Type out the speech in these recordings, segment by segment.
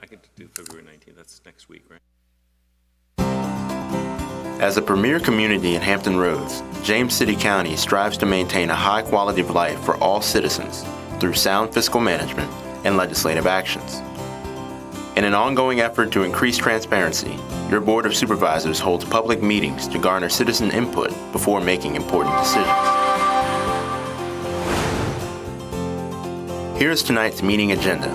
I could do February 19th. That's next week, right? As a premier community in Hampton Roads, James City County strives to maintain a high quality of life for all citizens through sound fiscal management and legislative actions. In an ongoing effort to increase transparency, your Board of Supervisors holds public meetings to garner citizen input before making important decisions. Here is tonight's meeting agenda.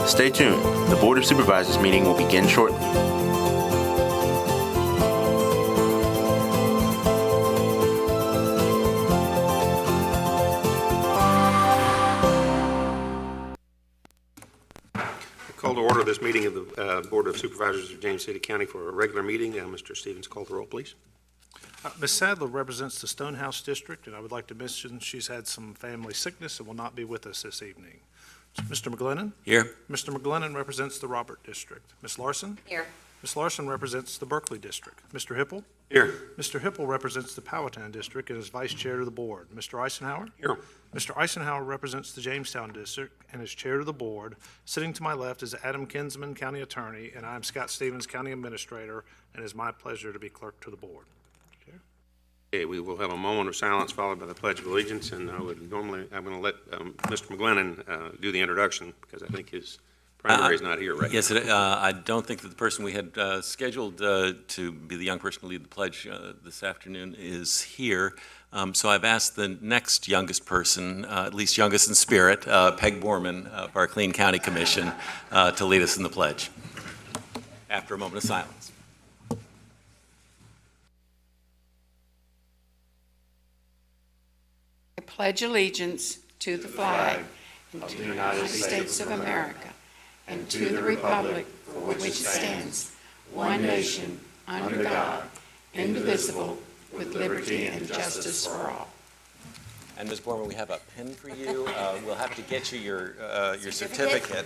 Stay tuned. The Board of Supervisors meeting will begin shortly. Call to order this meeting of the Board of Supervisors of James City County for a regular meeting. Mr. Stevens, call the roll, please. Ms. Sadler represents the Stonehouse District, and I would like to mention she's had some family sickness and will not be with us this evening. Mr. McGlennon? Here. Mr. McGlennon represents the Robert District. Ms. Larson? Here. Ms. Larson represents the Berkeley District. Mr. Hipple? Here. Mr. Hipple represents the Powhatan District and is Vice Chair of the Board. Mr. Eisenhower? Here. Mr. Eisenhower represents the Jamestown District and is Chair of the Board. Sitting to my left is Adam Kinsman, County Attorney, and I am Scott Stevens, County Administrator, and it is my pleasure to be Clerk to the Board. Okay, we will have a moment of silence followed by the Pledge of Allegiance, and I'm going to let Mr. McGlennon do the introduction because I think his primary is not here right Yes, now. I don't think that the person we had scheduled to be the young person to lead the pledge this afternoon is here. So I've asked the next youngest person, at least youngest in spirit, Peg Borman of our Clean County Commission, to lead us in the pledge. After a moment of silence. I pledge allegiance to the flag and to the United States of America and to the republic for which it stands, one nation, under God, indivisible, with liberty and justice for all. And Ms. Borman, we have a pin for you. We'll have to get you your certificate.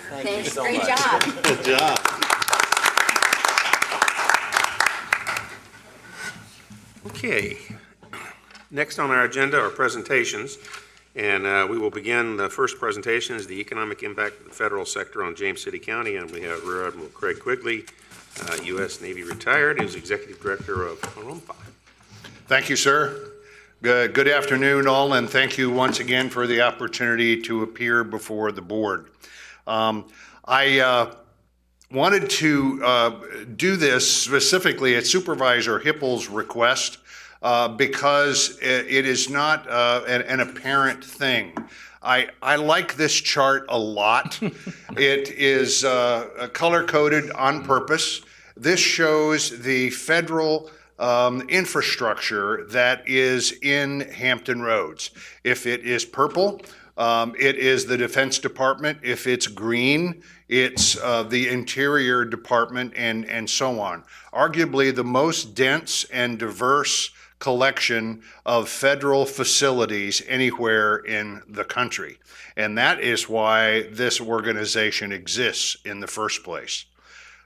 Thank you so Great much. job. Good job. Okay. Next on our agenda are presentations, and we will begin. The first presentation is the economic impact of the federal sector on James City County, and we have Rear Admiral Craig Quigley, U.S. Navy retired, who's Executive Director of HRMPA. Thank you, sir. Good afternoon, all, and thank you once again for the opportunity to appear before the board. I wanted to do this specifically at Supervisor Hipple's request because it is not an apparent thing. I like this chart a lot. It is color-coded on purpose. This shows the federal infrastructure that is in Hampton Roads. If it is purple, it is the Defense Department. If it's green, it's the Interior Department, and so on. Arguably the most dense and diverse collection of federal facilities anywhere in the country. And that is why this organization exists in the first place.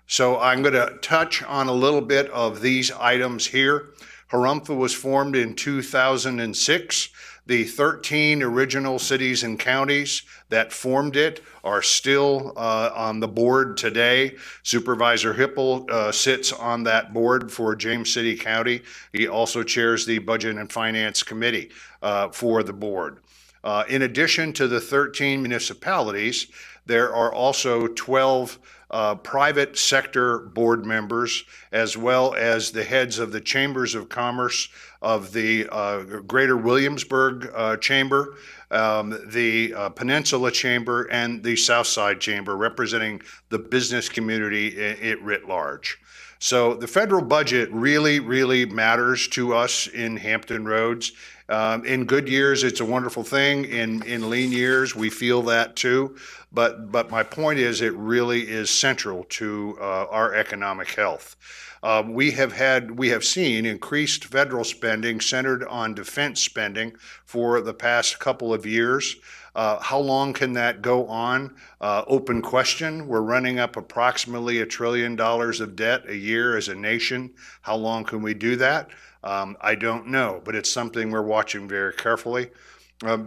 So I'm going to touch on a little bit of these items here. HRMPA was formed in 2006. The 13 original cities and counties that formed it are still on the board today. Supervisor Hipple sits on that board for James City County. He also chairs the Budget and Finance Committee for the board. In addition to the 13 municipalities, there are also 12 private sector board members, as well as the heads of the chambers of commerce of the Greater Williamsburg Chamber, the Peninsula Chamber, and the Southside Chamber, representing the business community writ large. So the federal budget really, really matters to us in Hampton Roads. In good years, it's a wonderful thing. In lean years, we feel that too. But my point is, it really is central to our economic health. We have seen increased federal spending centered on defense spending for the past couple of years. How long can that go on? Open question. We're running up approximately $1 trillion of debt a year as a nation. How long can we do that? I don't know, but it's something we're watching very carefully.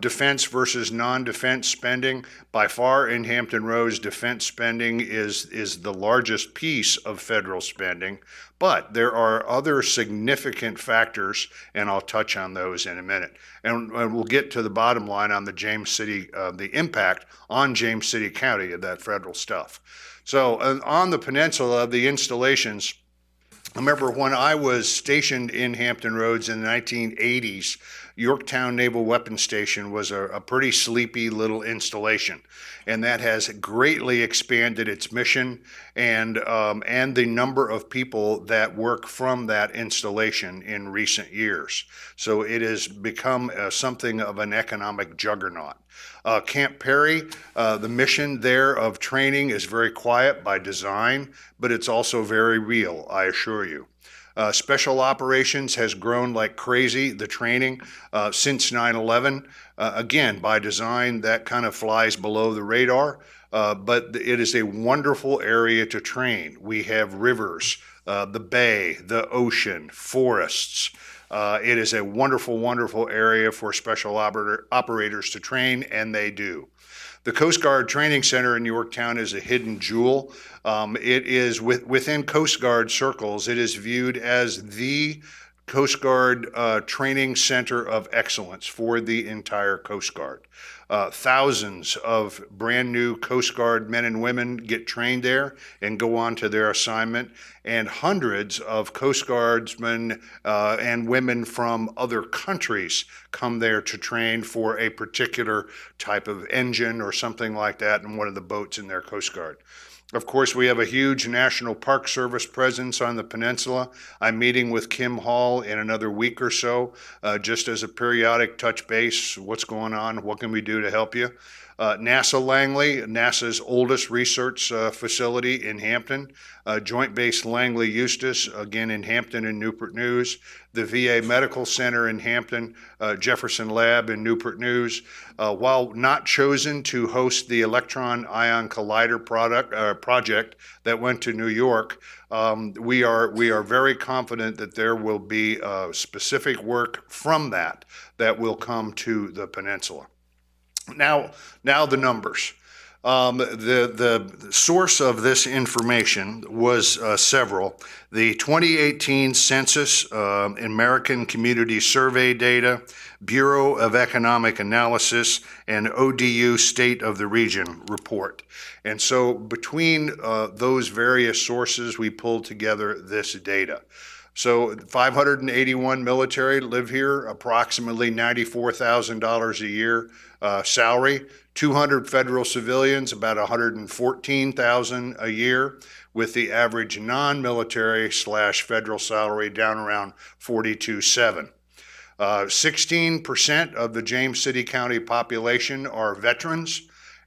Defense versus non-defense spending. By far in Hampton Roads, defense spending is the largest piece of federal spending, but there are other significant factors, and I'll touch on those in a minute. And we'll get to the bottom line on the James City, the impact on James City County of that federal stuff. So on the peninsula, the installations, I remember when I was stationed in Hampton Roads in the 1980s, Yorktown Naval Weapons Station was a pretty sleepy little installation, and that has greatly expanded its mission and the number of people that work from that installation in recent years. So it has become something of an economic juggernaut. Camp Perry, the mission there of training is very quiet by design, but it's also very real, I assure you. Special operations has grown like crazy, the training, since 9/11. Again, by design, that kind of flies below the radar, but it is a wonderful area to train. We have rivers, the bay, the ocean, forests. It is a wonderful, wonderful area for special operators to train, and they do. The Coast Guard Training Center in Yorktown is a hidden jewel. It is within Coast Guard circles, it is viewed as the Coast Guard training center of excellence for the entire Coast Guard. Thousands of brand new Coast Guard men and women get trained there and go on to their assignment, and hundreds of Coast Guardsmen and women from other countries come there to train for a particular type of engine or something like that in one of the boats in their Coast Guard. Of course, we have a huge National Park Service presence on the peninsula. I'm meeting with Kim Hall in another week or so, just as a periodic touch base. What's going on? What can we do to help you? NASA Langley, NASA's oldest research facility in Hampton. Joint Base Langley Eustis, again in Hampton and Newport News. The VA Medical Center in Hampton, Jefferson Lab in Newport News. While not chosen to host the Electron Ion Collider project that went to New York, we are very confident that there will be specific work from that will come to the peninsula. Now the numbers. The source of this information was several. The 2018 Census, American Community Survey data, Bureau of Economic Analysis, and ODU State of the Region report. And so between those various sources, we pulled together this data. So 581 military live here, approximately $94,000 a year salary. 200 federal civilians, about $114,000 a year, with the average non-military / federal salary down around $42,700. 16% of the James City County population are veterans,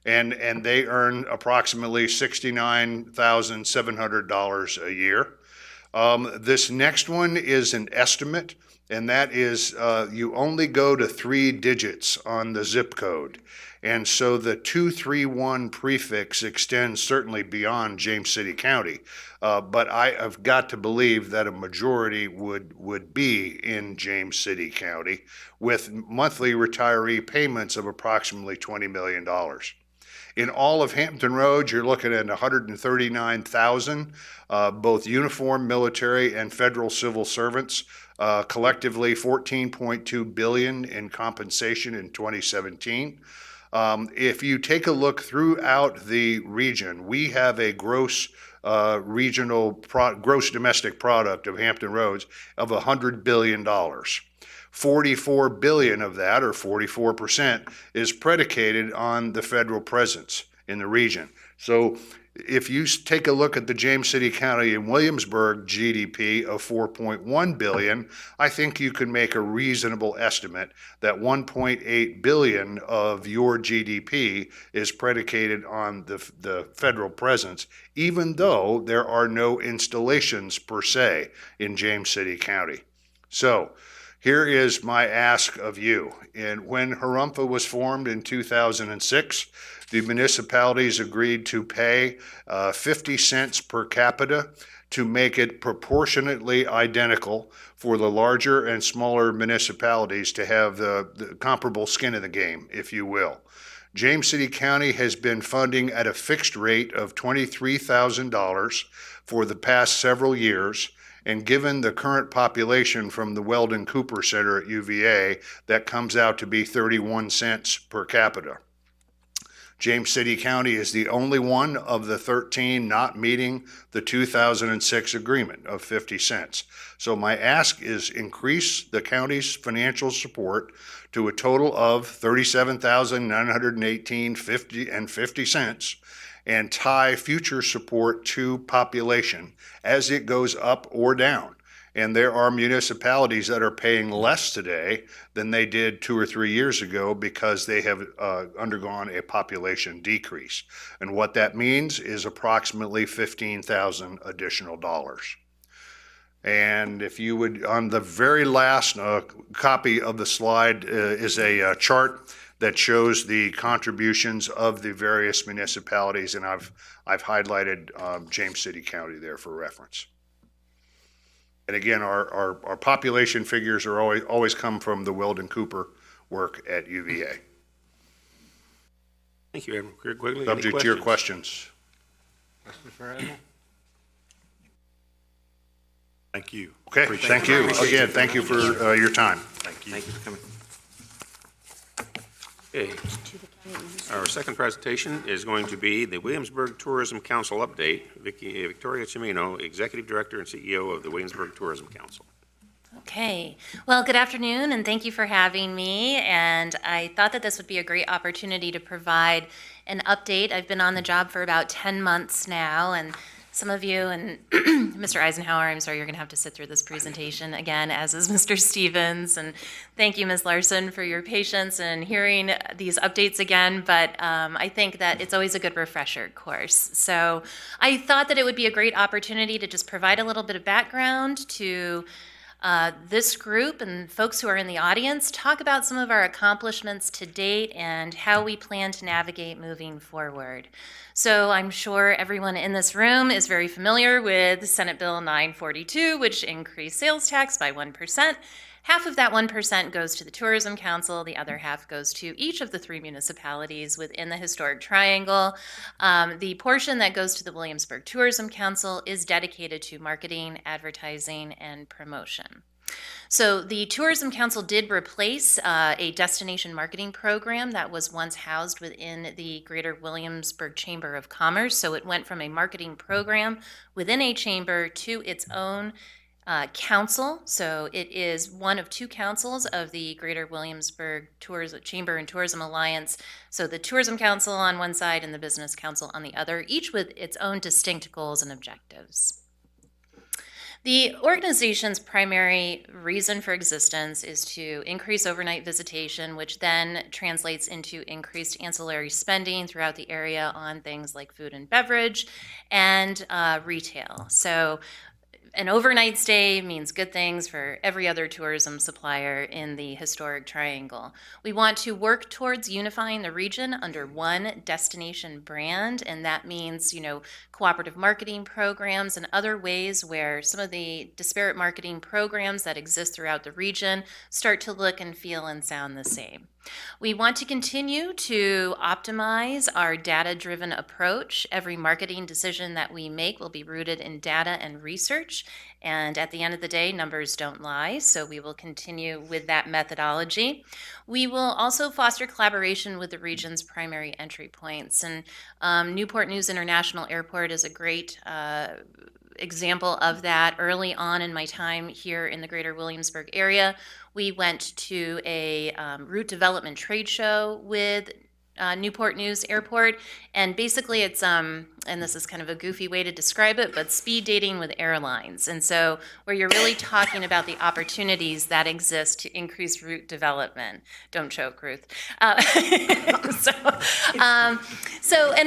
and they earn approximately $69,700 a year. This next one is an estimate, and that is you only go to 3 digits on the zip code. And so the 231 prefix extends certainly beyond James City County, but I have got to believe that a majority would be in James City County with monthly retiree payments of approximately $20 million. In all of Hampton Roads, you're looking at 139,000, both uniformed military and federal civil servants, collectively $14.2 billion in compensation in 2017. If you take a look throughout the region, we have a gross gross domestic product of Hampton Roads of $100 billion. 44 billion of that, or 44%, is predicated on the federal presence in the region. So if you take a look at the James City County and Williamsburg GDP of 4.1 billion, I think you can make a reasonable estimate that 1.8 billion of your GDP is predicated on the federal presence, even though there are no installations per se in James City County. So here is my ask of you. And when Harumpa was formed in 2006, the municipalities agreed to pay 50 cents per capita to make it proportionately identical for the larger and smaller municipalities to have the comparable skin in the game, if you will. James City County has been funding at a fixed rate of $23,000 for the past several years. And given the current population from the Weldon Cooper Center at UVA, that comes out to be 31 cents per capita. James City County is the only one of the 13 not meeting the 2006 agreement of 50 cents. So my ask is increase the county's financial support to a total of $37,918.50 and tie future support to population as it goes up or down. And there are municipalities that are paying less today than they did 2 or 3 years ago because they have undergone a population decrease. And what that means is approximately $15,000 additional dollars. And if you would, on the very last copy of the slide is a chart that shows the contributions of the various municipalities, and I've highlighted James City County there for reference. And again, our population figures are always come from the Weldon Cooper work at UVA. Thank you, Admiral Quigley. Subject to your questions. Questions for Admiral? Thank you. Okay, thank you. Again, thank you for your time. Thank you. Thank you for coming. Okay. Our second presentation is going to be the Williamsburg Tourism Council update. Victoria Cimino, Executive Director and CEO of the Williamsburg Tourism Council. Okay. Well, good afternoon, and thank you for having me. And I thought that this would be a great opportunity to provide an update. I've been on the job for about 10 months now, and some of you, and Mr. Eisenhower, I'm sorry, you're going to have to sit through this presentation again, as is Mr. Stevens. And thank you, Ms. Larson, for your patience in hearing these updates again. But I think that it's always a good refresher course. So I thought that it would be a great opportunity to just provide a little bit of background to this group and folks who are in the audience, talk about some of our accomplishments to date and how we plan to navigate moving forward. So I'm sure everyone in this room is very familiar with Senate Bill 942, which increased sales tax by 1%. Half of that 1% goes to the Tourism Council. The other half goes to each of the 3 municipalities within the Historic Triangle. The portion that goes to the Williamsburg Tourism Council is dedicated to marketing, advertising, and promotion. So the Tourism Council did replace a destination marketing program that was once housed within the Greater Williamsburg Chamber of Commerce. So it went from a marketing program within a chamber to its own council. So it is one of 2 councils of the Greater Williamsburg Chamber and Tourism Alliance. So the Tourism Council on one side and the Business Council on the other, each with its own distinct goals and objectives. The organization's primary reason for existence is to increase overnight visitation, which then translates into increased ancillary spending throughout the area on things like food and beverage and retail. So an overnight stay means good things for every other tourism supplier in the Historic Triangle. We want to work towards unifying the region under one destination brand, and that means, cooperative marketing programs and other ways where some of the disparate marketing programs that exist throughout the region start to look and feel and sound the same. We want to continue to optimize our data-driven approach. Every marketing decision that we make will be rooted in data and research. And at the end of the day, numbers don't lie, so we will continue with that methodology. We will also foster collaboration with the region's primary entry points. And Newport News International Airport is a great example of that. Early on in my time here in the greater Williamsburg area, we went to a route development trade show with Newport News Airport, and basically it's and this is kind of a goofy way to describe it, but speed dating with airlines. And so where you're really talking about the opportunities that exist to increase route development. Don't choke, Ruth. And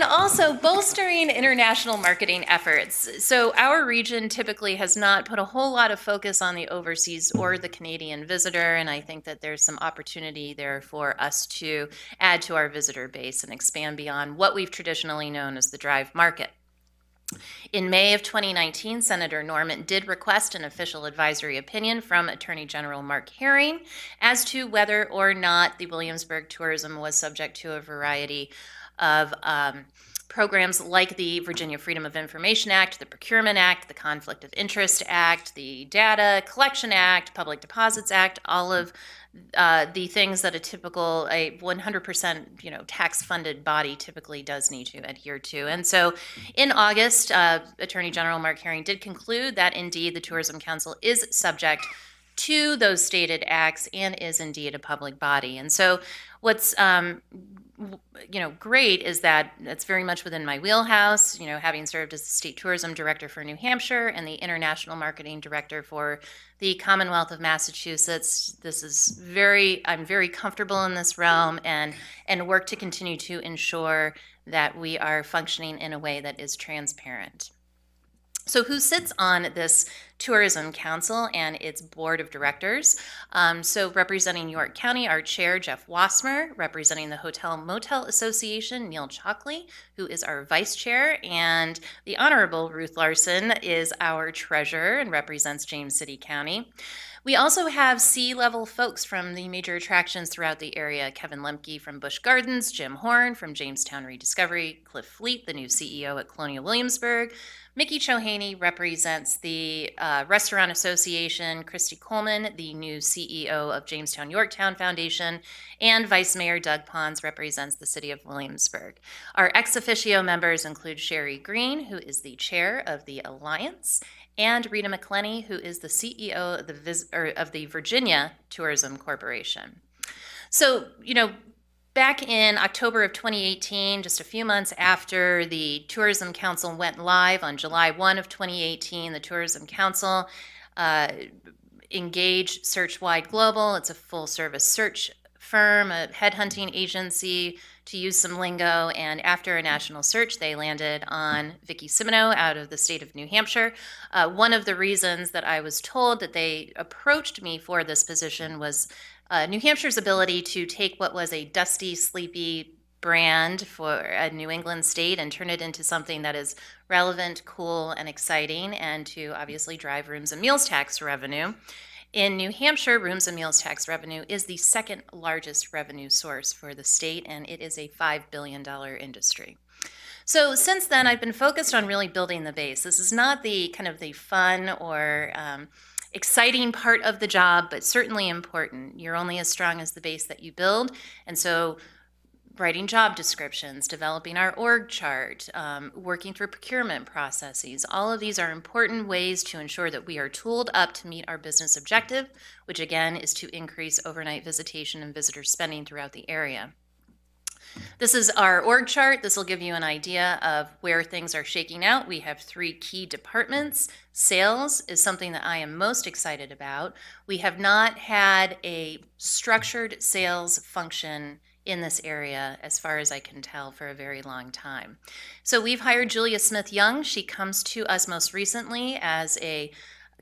also bolstering international marketing efforts. So our region typically has not put a whole lot of focus on the overseas or the Canadian visitor, and I think that there's some opportunity there for us to add to our visitor base and expand beyond what we've traditionally known as the drive market. In May of 2019, Senator Norman did request an official advisory opinion from Attorney General Mark Herring as to whether or not the Williamsburg tourism was subject to a variety of programs like the Virginia Freedom of Information Act, the Procurement Act, the Conflict of Interest Act, the Data Collection Act, Public Deposits Act, all of the things that a 100% tax-funded body typically does need to adhere to. And so in August, Attorney General Mark Herring did conclude that indeed the Tourism Council is subject to those stated acts and is indeed a public body. And so what's great is that it's very much within my wheelhouse, having served as the state tourism director for New Hampshire and the international marketing director for the Commonwealth of Massachusetts. I'm very comfortable in this realm and work to continue to ensure that we are functioning in a way that is transparent. So who sits on this Tourism Council and its Board of Directors? So representing York County, our chair, Jeff Wassmer. Representing the Hotel Motel Association, Neil Chalkley, who is our vice chair. And the Honorable Ruth Larson is our treasurer and represents James City County. We also have C-level folks from the major attractions throughout the area. Kevin Lemke from Busch Gardens, Jim Horn from Jamestown Rediscovery, Cliff Fleet, the new CEO at Colonial Williamsburg. Mickey Chohaney represents the Restaurant Association, Christy Coleman, the new CEO of Jamestown Yorktown Foundation, and Vice Mayor Doug Pons represents the City of Williamsburg. Our ex officio members include Sherry Green, who is the chair of the Alliance, and Rita McClenny, who is the CEO of the Virginia Tourism Corporation. So, back in October of 2018, just a few months after the Tourism Council went live on July 1 of 2018, the Tourism Council engaged Searchwide Global. It's a full-service search firm, a headhunting agency, to use some lingo, and after a national search, they landed on Vicki Simino out of the state of New Hampshire. One of the reasons that I was told that they approached me for this position was New Hampshire's ability to take what was a dusty, sleepy brand for a New England state and turn it into something that is relevant, cool, and exciting, and to obviously drive rooms and meals tax revenue. In New Hampshire, rooms and meals tax revenue is the second largest revenue source for the state, and it is a $5 billion industry. So since then, I've been focused on really building the base. This is not the kind of the fun or exciting part of the job, but certainly important. You're only as strong as the base that you build. And so writing job descriptions, developing our org chart, working through procurement processes, all of these are important ways to ensure that we are tooled up to meet our business objective, which again is to increase overnight visitation and visitor spending throughout the area. This is our org chart. This will give you an idea of where things are shaking out. We have 3 key departments. Sales is something that I am most excited about. We have not had a structured sales function in this area, as far as I can tell, for a very long time. So we've hired Julia Smith-Young. She comes to us most recently as a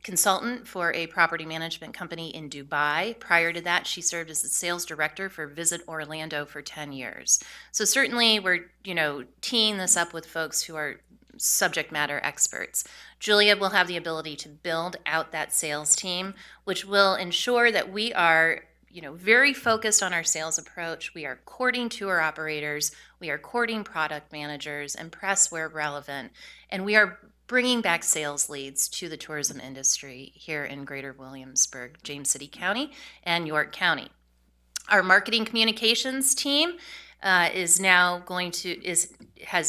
consultant for a property management company in Dubai. Prior to that, she served as the sales director for Visit Orlando for 10 years. So certainly we're, teeing this up with folks who are subject matter experts. Julia will have the ability to build out that sales team, which will ensure that we are very focused on our sales approach. We are courting tour operators, we are courting product managers and press where relevant, and we are bringing back sales leads to the tourism industry here in Greater Williamsburg, James City County, and York County. Our marketing communications team has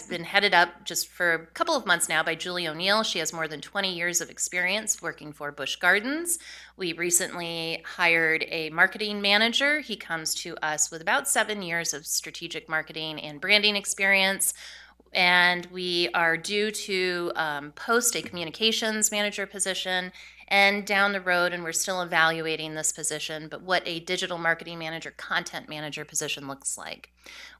been headed up just for a couple of months now by Julie O'Neill. She has more than 20 years of experience working for Busch Gardens. We recently hired a marketing manager. He comes to us with about 7 years of strategic marketing and branding experience. And we are due to post a communications manager position and down the road, and we're still evaluating this position, but what a digital marketing manager, content manager position looks like.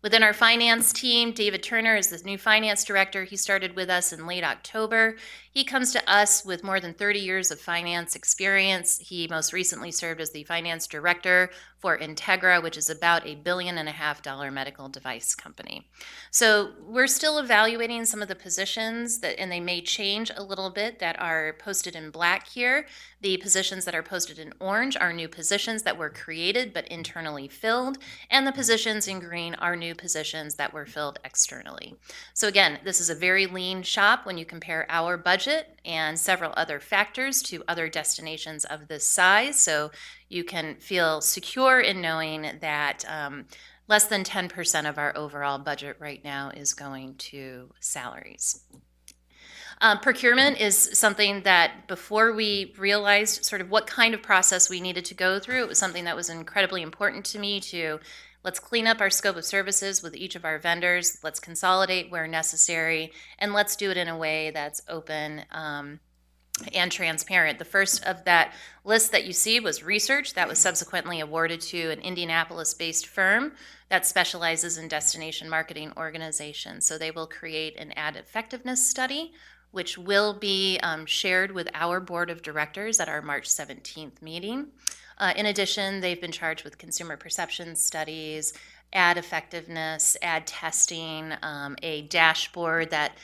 Within our finance team, David Turner is the new finance director. He started with us in late October. He comes to us with more than 30 years of finance experience. He most recently served as the finance director for Integra, which is about $1.5 billion medical device company. So we're still evaluating some of the positions and they may change a little bit, that are posted in black here. The positions that are posted in orange are new positions that were created but internally filled, and the positions in green are new positions that were filled externally. So again, this is a very lean shop when you compare our budget and several other factors to other destinations of this size. So you can feel secure in knowing that less than 10% of our overall budget right now is going to salaries. Procurement is something that before we realized sort of what kind of process we needed to go through, it was something that was incredibly important to me to let's clean up our scope of services with each of our vendors, let's consolidate where necessary, and let's do it in a way that's open and transparent. The first of that list that you see was research that was subsequently awarded to an Indianapolis-based firm that specializes in destination marketing organizations. So they will create an ad effectiveness study, which will be shared with our board of directors at our March 17th meeting. In addition, they've been charged with consumer perception studies, ad effectiveness, ad testing, a dashboard that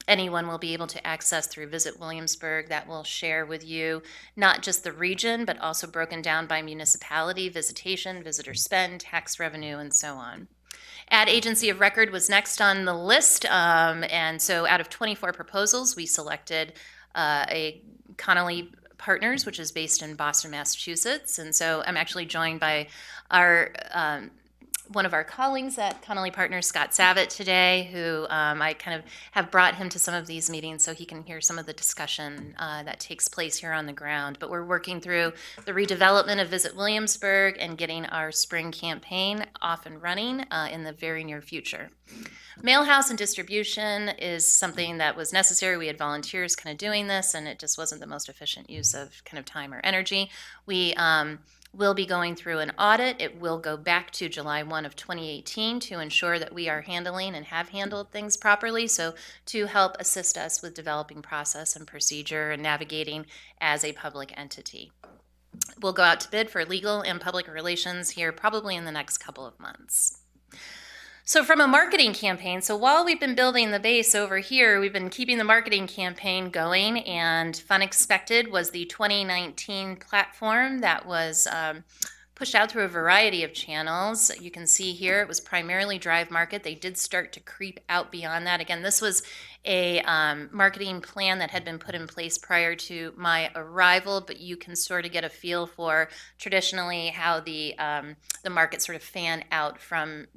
anyone will be able to access through Visit Williamsburg that will share with you not just the region, but also broken down by municipality, visitation, visitor spend, tax revenue, and so on. Ad agency of record was next on the list, and so out of 24 proposals, we selected a Connolly Partners, which is based in Boston, Massachusetts, and so I'm actually joined by our one of our colleagues at Connolly Partners, Scott Savitt, today, who I kind of have brought him to some of these meetings so he can hear some of the discussion that takes place here on the ground. But we're working through the redevelopment of Visit Williamsburg and getting our spring campaign off and running in the very near future. Mail house and distribution is something that was necessary. We had volunteers kind of doing this, and it just wasn't the most efficient use of kind of time or energy. We will be going through an audit. It will go back to July 1 of 2018 to ensure that we are handling and have handled things properly, so to help assist us with developing process and procedure and navigating as a public entity. We'll go out to bid for legal and public relations here probably in the next couple of months. So from a marketing campaign, so while we've been building the base over here, we've been keeping the marketing campaign going, and Fun Expected was the 2019 platform that was pushed out through a variety of channels. You can see here it was primarily Drive Market. They did start to creep out beyond that. Again, this was a marketing plan that had been put in place prior to my arrival, but you can sort of get a feel for traditionally how the market sort of fan out from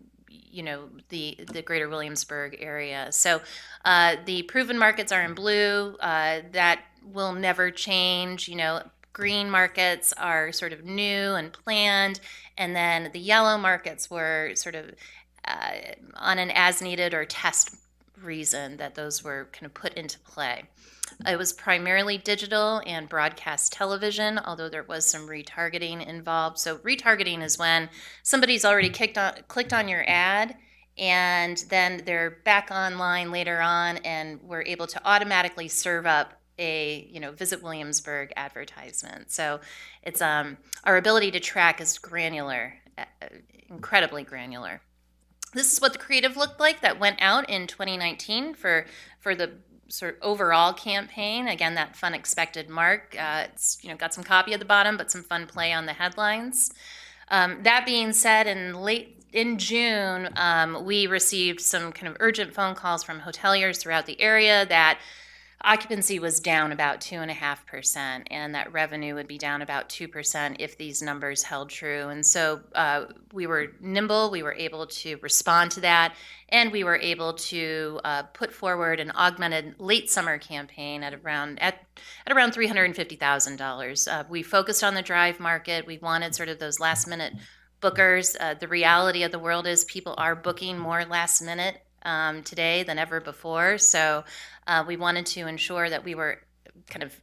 the greater Williamsburg area. So the proven markets are in blue. That will never change. Green markets are sort of new and planned, and then the yellow markets were sort of on an as-needed or test reason that those were kind of put into play. It was primarily digital and broadcast television, although there was some retargeting involved. So retargeting is when somebody's already clicked on your ad, and then they're back online later on, and we're able to automatically serve up a Visit Williamsburg advertisement. So it's our ability to track is granular, incredibly granular. This is what the creative looked like that went out in 2019 for the sort of overall campaign. Again, that fun expected mark. It's got some copy at the bottom, but some fun play on the headlines. That being said, in June, we received some kind of urgent phone calls from hoteliers throughout the area that occupancy was down about 2.5%, and that revenue would be down about 2% if these numbers held true. And so we were nimble, we were able to respond to that, and we were able to put forward an augmented late summer campaign at around $350,000. We focused on the drive market. We wanted sort of those last minute bookers. The reality of the world is people are booking more last minute today than ever before. So we wanted to ensure that we were kind of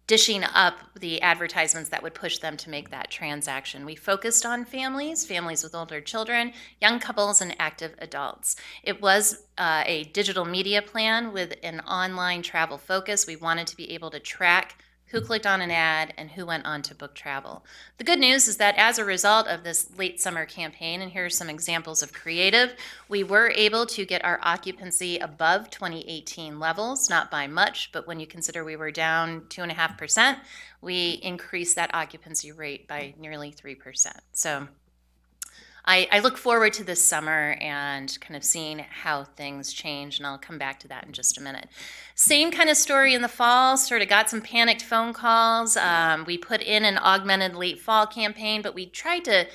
dishing up the advertisements that would push them to make that transaction. We focused on families with older children, young couples, and active adults. It was a digital media plan with an online travel focus. We wanted to be able to track who clicked on an ad and who went on to book travel. The good news is that as a result of this late summer campaign, and here are some examples of creative, we were able to get our occupancy above 2018 levels, not by much, but when you consider we were down 2.5%, we increased that occupancy rate by nearly 3%. So I look forward to this summer and kind of seeing how things change, and I'll come back to that in just a minute. Same kind of story in the fall, sort of got some panicked phone calls. We put in an augmented late fall campaign, but we tried to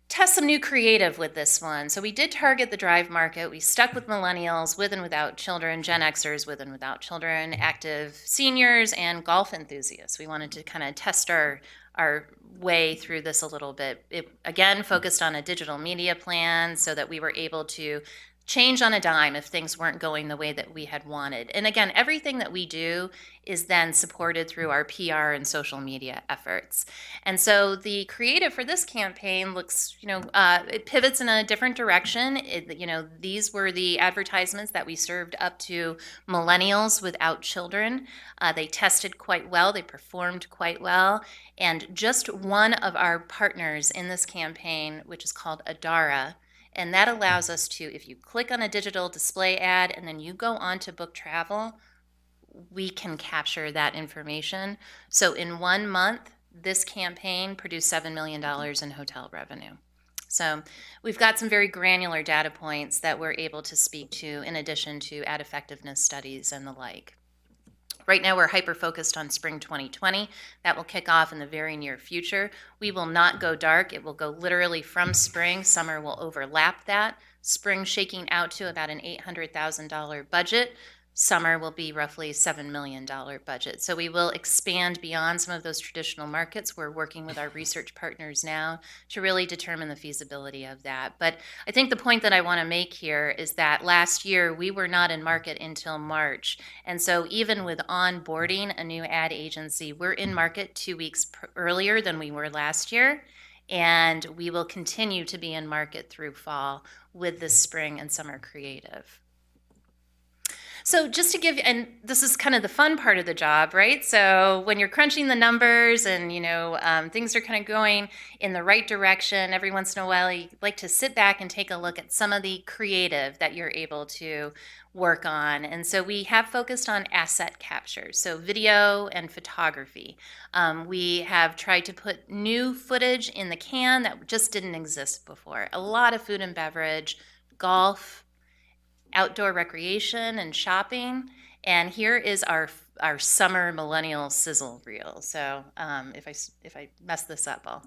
test some new creative with this one. So we did target the drive market. We stuck with millennials with and without children, Gen Xers with and without children, active seniors, and golf enthusiasts. We wanted to kind of test our way through this a little bit. It, again, focused on a digital media plan so that we were able to change on a dime if things weren't going the way that we had wanted. And again, everything that we do is then supported through our PR and social media efforts. And so the creative for this campaign looks, it pivots in a different direction. These were the advertisements that we served up to millennials without children. They tested quite well, they performed quite well. And just one of our partners in this campaign, which is called Adara, and that allows us to, if you click on a digital display ad and then you go on to book travel, we can capture that information. So in 1 month, this campaign produced $7 million in hotel revenue. So we've got some very granular data points that we're able to speak to in addition to ad effectiveness studies and the like. Right now, we're hyper-focused on spring 2020. That will kick off in the very near future. We will not go dark. It will go literally from spring. Summer will overlap that. Spring shaking out to about an $800,000 budget. Summer will be roughly $7 million budget. So we will expand beyond some of those traditional markets. We're working with our research partners now to really determine the feasibility of that. But I think the point that I want to make here is that last year we were not in market until March. And so even with onboarding a new ad agency, we're in market 2 weeks earlier than we were last year. And we will continue to be in market through fall with this spring and summer creative. So just to give you, and this is kind of the fun part of the job, right? So when you're crunching the numbers and, things are kind of going in the right direction, every once in a while you like to sit back and take a look at some of the creative that you're able to work on. And so we have focused on asset capture, so video and photography. We have tried to put new footage in the can that just didn't exist before. A lot of food and beverage, golf, outdoor recreation and shopping, and here is our summer millennial sizzle reel. So if I mess this up, I'll.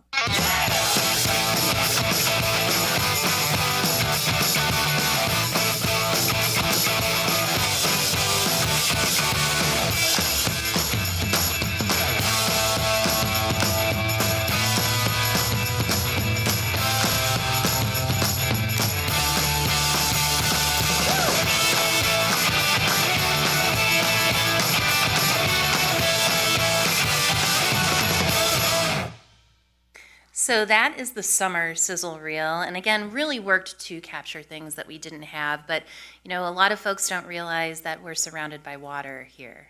So that is the summer sizzle reel, and again, really worked to capture things that we didn't have. But a lot of folks don't realize that we're surrounded by water here,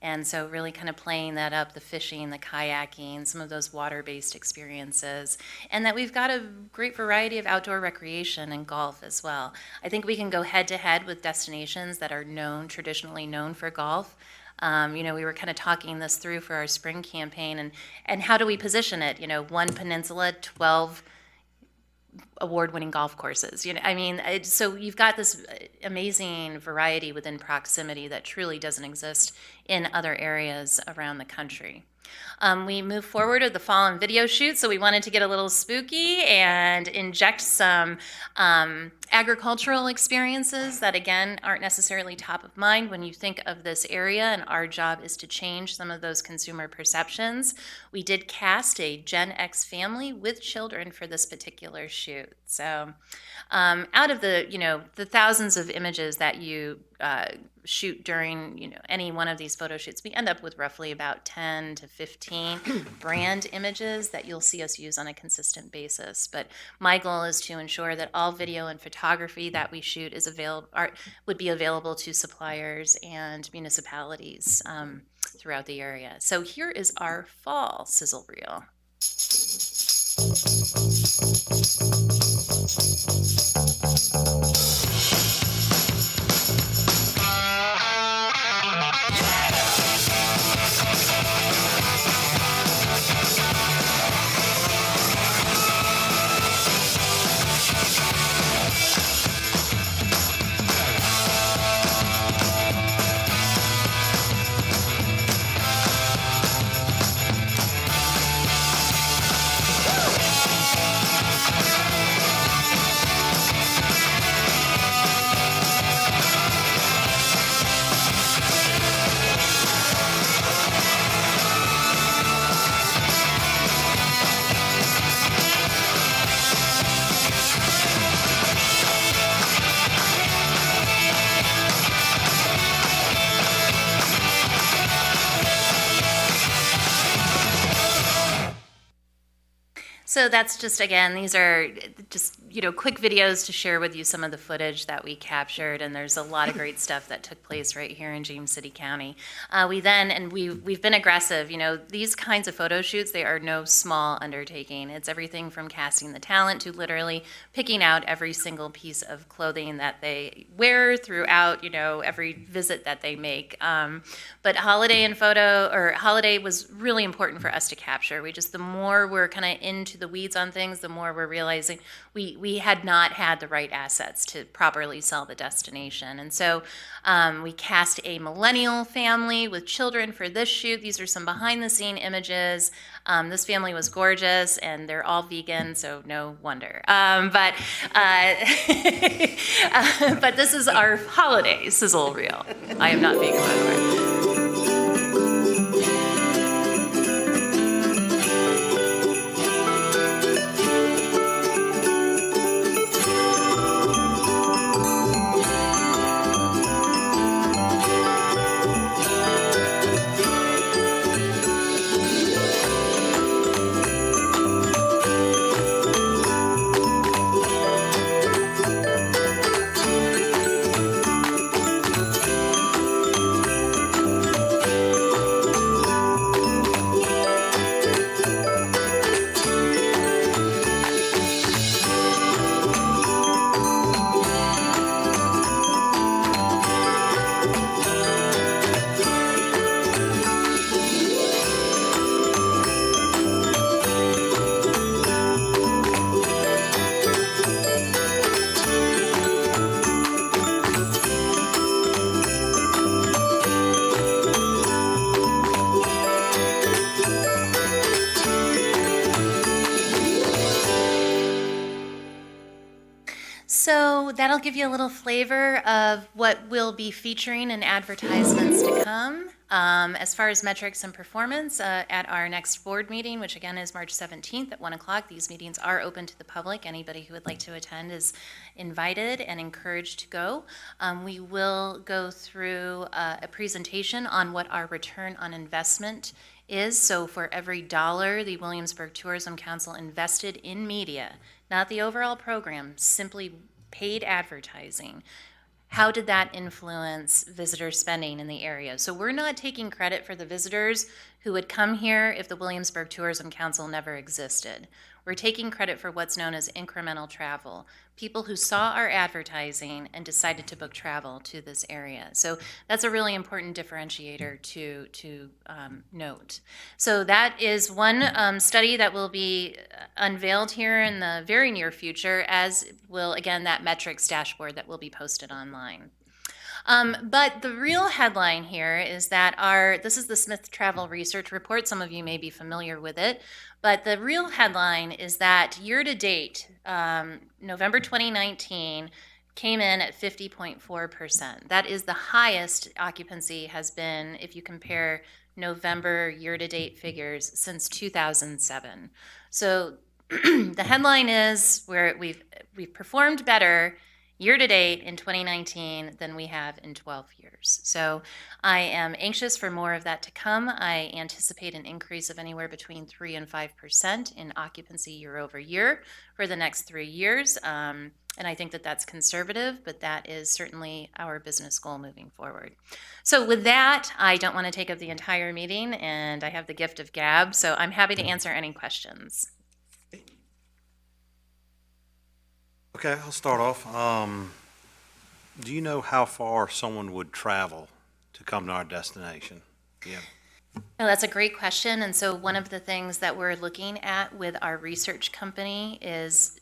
And so really kind of playing that up, the fishing, the kayaking, some of those water-based experiences, and that we've got a great variety of outdoor recreation and golf as well. I think we can go head-to-head with destinations that are traditionally known for golf. We were kind of talking this through for our spring campaign, and how do we position it? One peninsula, 12 award-winning golf courses. So you've got this amazing variety within proximity that truly doesn't exist in other areas around the country. We moved forward with the fall and video shoot, so we wanted to get a little spooky and inject some agricultural experiences that, again, aren't necessarily top of mind when you think of this area, and our job is to change some of those consumer perceptions. We did cast a Gen X family with children for this particular shoot. So out of the thousands of images that you shoot during any one of these photo shoots, we end up with roughly about 10 to 15 brand images that you'll see us use on a consistent basis. But my goal is to ensure that all video and photography that we shoot would be available to suppliers and municipalities throughout the area. So here is our fall sizzle reel. So that's just, again, these are just, quick videos to share with you some of the footage that we captured, and there's a lot of great stuff that took place right here in James City County. We've been aggressive. These kinds of photo shoots, they are no small undertaking. It's everything from casting the talent to literally picking out every single piece of clothing that they wear throughout, every visit that they make. But holiday was really important for us to capture. The more we're kind of into the weeds on things, the more we're realizing we had not had the right assets to properly sell the destination. And so we cast a millennial family with children for this shoot. These are some behind the scene images. This family was gorgeous, and they're all vegan, so no wonder. But this is our holiday sizzle reel. I am not vegan, by the way. So that'll give you a little flavor of what we'll be featuring in advertisements to come. As far as metrics and performance, at our next board meeting, which again is March 17th at 1 o'clock, these meetings are open to the public. Anybody who would like to attend is invited and encouraged to go. We will go through a presentation on what our return on investment is. So for every dollar the Williamsburg Tourism Council invested in media, not the overall program, simply paid advertising, how did that influence visitor spending in the area? So we're not taking credit for the visitors who would come here if the Williamsburg Tourism Council never existed. We're taking credit for what's known as incremental travel, people who saw our advertising and decided to book travel to this area. So that's a really important differentiator to note. So that is one study that will be unveiled here in the very near future, as will, again, that metrics dashboard that will be posted online. But the real headline here is that this is the Smith Travel Research Report. Some of you may be familiar with it. But the real headline is that year to date, November 2019, came in at 50.4%. That is the highest occupancy has been if you compare November year to date figures since 2007. So the headline is we've performed better year to date in 2019 than we have in 12 years. So I am anxious for more of that to come. I anticipate an increase of anywhere between 3 and 5% in occupancy year over year for the next 3 years. And I think that that's conservative, but that is certainly our business goal moving forward. So with that, I don't want to take up the entire meeting, and I have the gift of gab, so I'm happy to answer any questions. Okay, I'll start off. Do you know how far someone would travel to come to our destination? Yeah. No, that's a great question. And so one of the things that we're looking at with our research company is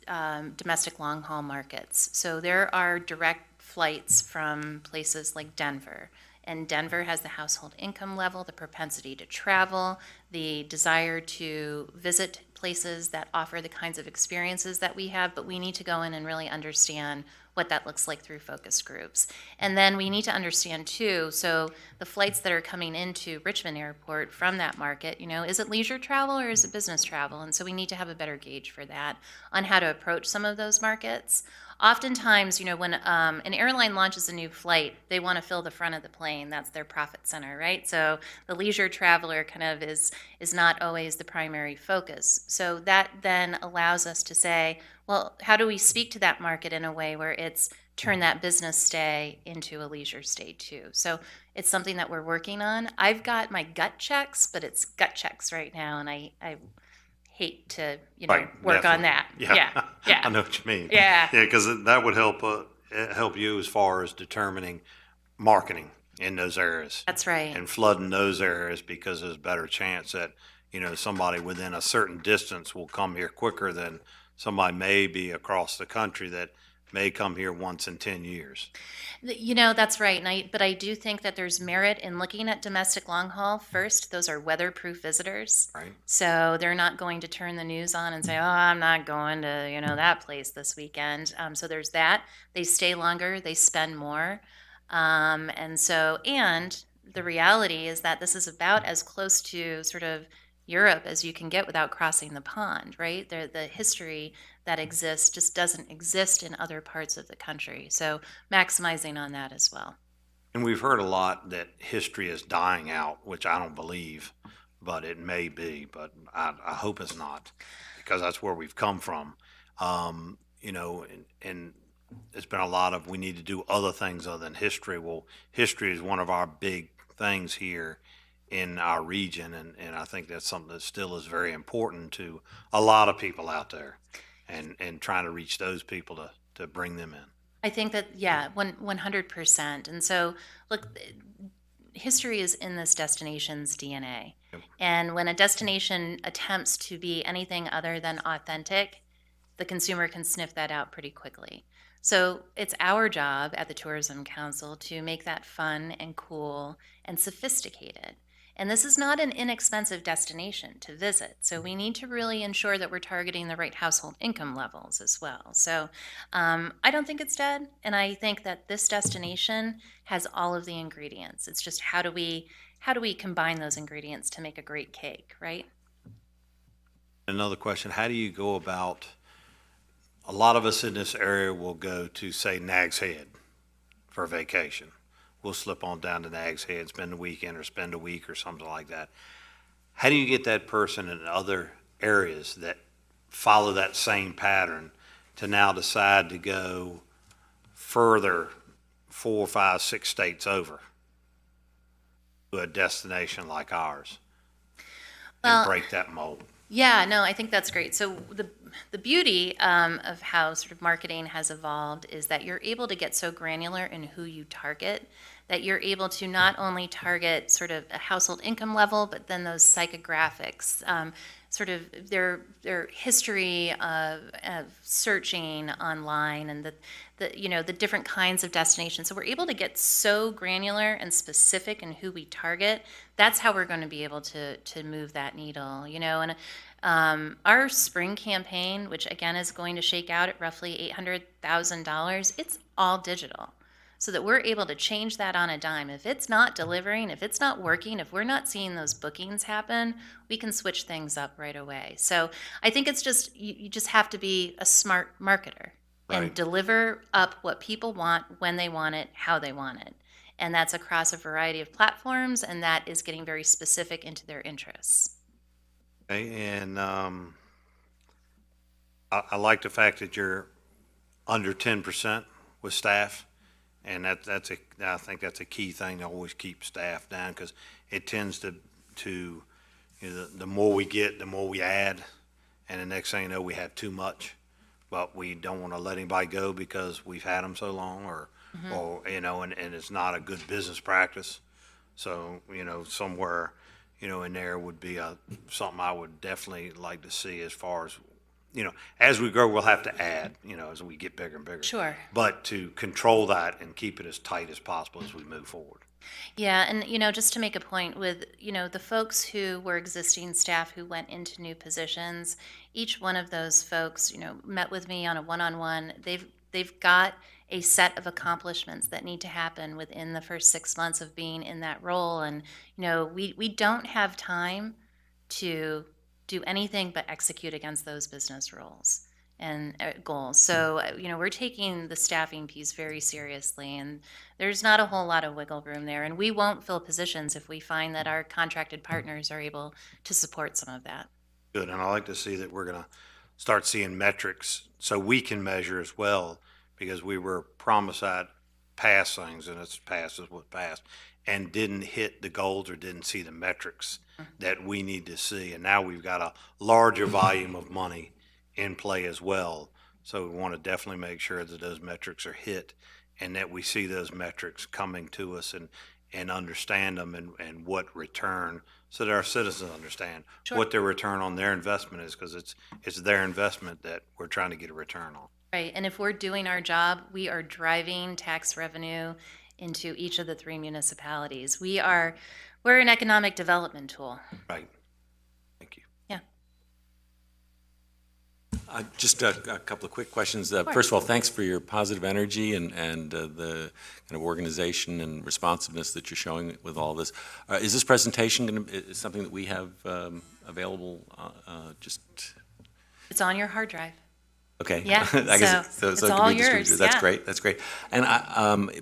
domestic long-haul markets. So there are direct flights from places like Denver. And Denver has the household income level, the propensity to travel, the desire to visit places that offer the kinds of experiences that we have, but we need to go in and really understand what that looks like through focus groups. And then we need to understand too, so the flights that are coming into Richmond Airport from that market, is it leisure travel or is it business travel? And so we need to have a better gauge for that on how to approach some of those markets. Oftentimes, when an airline launches a new flight, they want to fill the front of the plane. That's their profit center, right? So the leisure traveler kind of is not always the primary focus. So that then allows us to say, well, how do we speak to that market in a way where it's turn that business stay into a leisure stay too? So it's something that we're working on. I've got my gut checks, but it's gut checks right now, and I hate to, Right, work on definitely. that. Yeah. I know what you mean. Yeah. Yeah, because that would help you as far as determining marketing in those areas. That's right. And flooding those areas, because there's a better chance that, somebody within a certain distance will come here quicker than somebody maybe across the country that may come here once in 10 years. That's right. But I do think that there's merit in looking at domestic long haul first. Those are weatherproof visitors. Right. So they're not going to turn the news on and say, oh, I'm not going to, that place this weekend. So there's that. They stay longer, they spend more. And the reality is that this is about as close to sort of Europe as you can get without crossing the pond, right? The history that exists just doesn't exist in other parts of the country. So maximizing on that as well. And we've heard a lot that history is dying out, which I don't believe, but it may be, but I hope it's not, because that's where we've come from. And it's been a lot of, we need to do other things other than history. Well, history is one of our big things here in our region, and I think that's something that still is very important to a lot of people out there, and trying to reach those people to bring them in. I think that, 100%. And so, look, history is in this destination's DNA. Yep. And when a destination attempts to be anything other than authentic, the consumer can sniff that out pretty quickly. So it's our job at the Tourism Council to make that fun and cool and sophisticated. And this is not an inexpensive destination to visit. So we need to really ensure that we're targeting the right household income levels as well. So I don't think it's dead. And I think that this destination has all of the ingredients. It's just how do we combine those ingredients to make a great cake, right? Another question, how do you go about, a lot of us in this area will go to, say, Nag's Head for vacation. We'll slip on down to Nag's Head, spend the weekend or spend a week or something like that. How do you get that person in other areas that follow that same pattern to now decide to go further 4, 5, 6 states over to a destination like ours and Well, break that mold. Yeah, no, I think that's great. So the beauty of how sort of marketing has evolved is that you're able to get so granular in who you target, that you're able to not only target sort of a household income level, but then those psychographics, sort of their history of searching online, and the different kinds of destinations. So we're able to get so granular and specific in who we target. That's how we're going to be able to move that needle, and our spring campaign, which again is going to shake out at roughly $800,000, it's all digital, so that we're able to change that on a dime. If it's not delivering, if it's not working, if we're not seeing those bookings happen, we can switch things up right away. So I think it's just, you just have to be a smart marketer and Right. deliver up what people want, when they want it, how they want it. And that's across a variety of platforms, and that is getting very specific into their interests. Okay, and I like the fact that you're under 10% with staff, and I think that's a key thing to always keep staff down, because it tends to the more we get, the more we add, and the next thing you know, we have too much, but we don't want to let anybody go because we've had them so long, or and it's not a good business practice. So somewhere in there would be something I would definitely like to see, as far as, as we grow, we'll have to add, as we get bigger and bigger. Sure. But to control that and keep it as tight as possible as we move forward. Yeah, and just to make a point with, the folks who were existing staff who went into new positions, each one of those folks, met with me on a one-on-one. They've got a set of accomplishments that need to happen within the first 6 months of being in that role. And, we don't have time to do anything but execute against those business roles and goals. So, we're taking the staffing piece very seriously, and there's not a whole lot of wiggle room there. And we won't fill positions if we find that our contracted partners are able to support some of that. Good, and I like to see that we're going to start seeing metrics so we can measure as well, because we were promised that past things, and it's past is what passed, and didn't hit the goals or didn't see the metrics that we need to see. And now we've got a larger volume of money in play as well. So we want to definitely make sure that those metrics are hit, and that we see those metrics coming to us and understand them, and what return, so that our citizens understand what their return on their investment is, because it's their investment that we're trying to get a return on. Right, and if we're doing our job, we are driving tax revenue into each of the 3 municipalities. We're an economic development tool. Right. Thank you. Yeah. Just a couple of quick questions. First of all, thanks for your positive energy and the kind of organization and responsiveness that you're showing with all this. Is this presentation is something that we have available? It's on your hard drive. Okay. Yeah, I guess so it it's can all be distributed. yours, That's yeah. great. That's great. And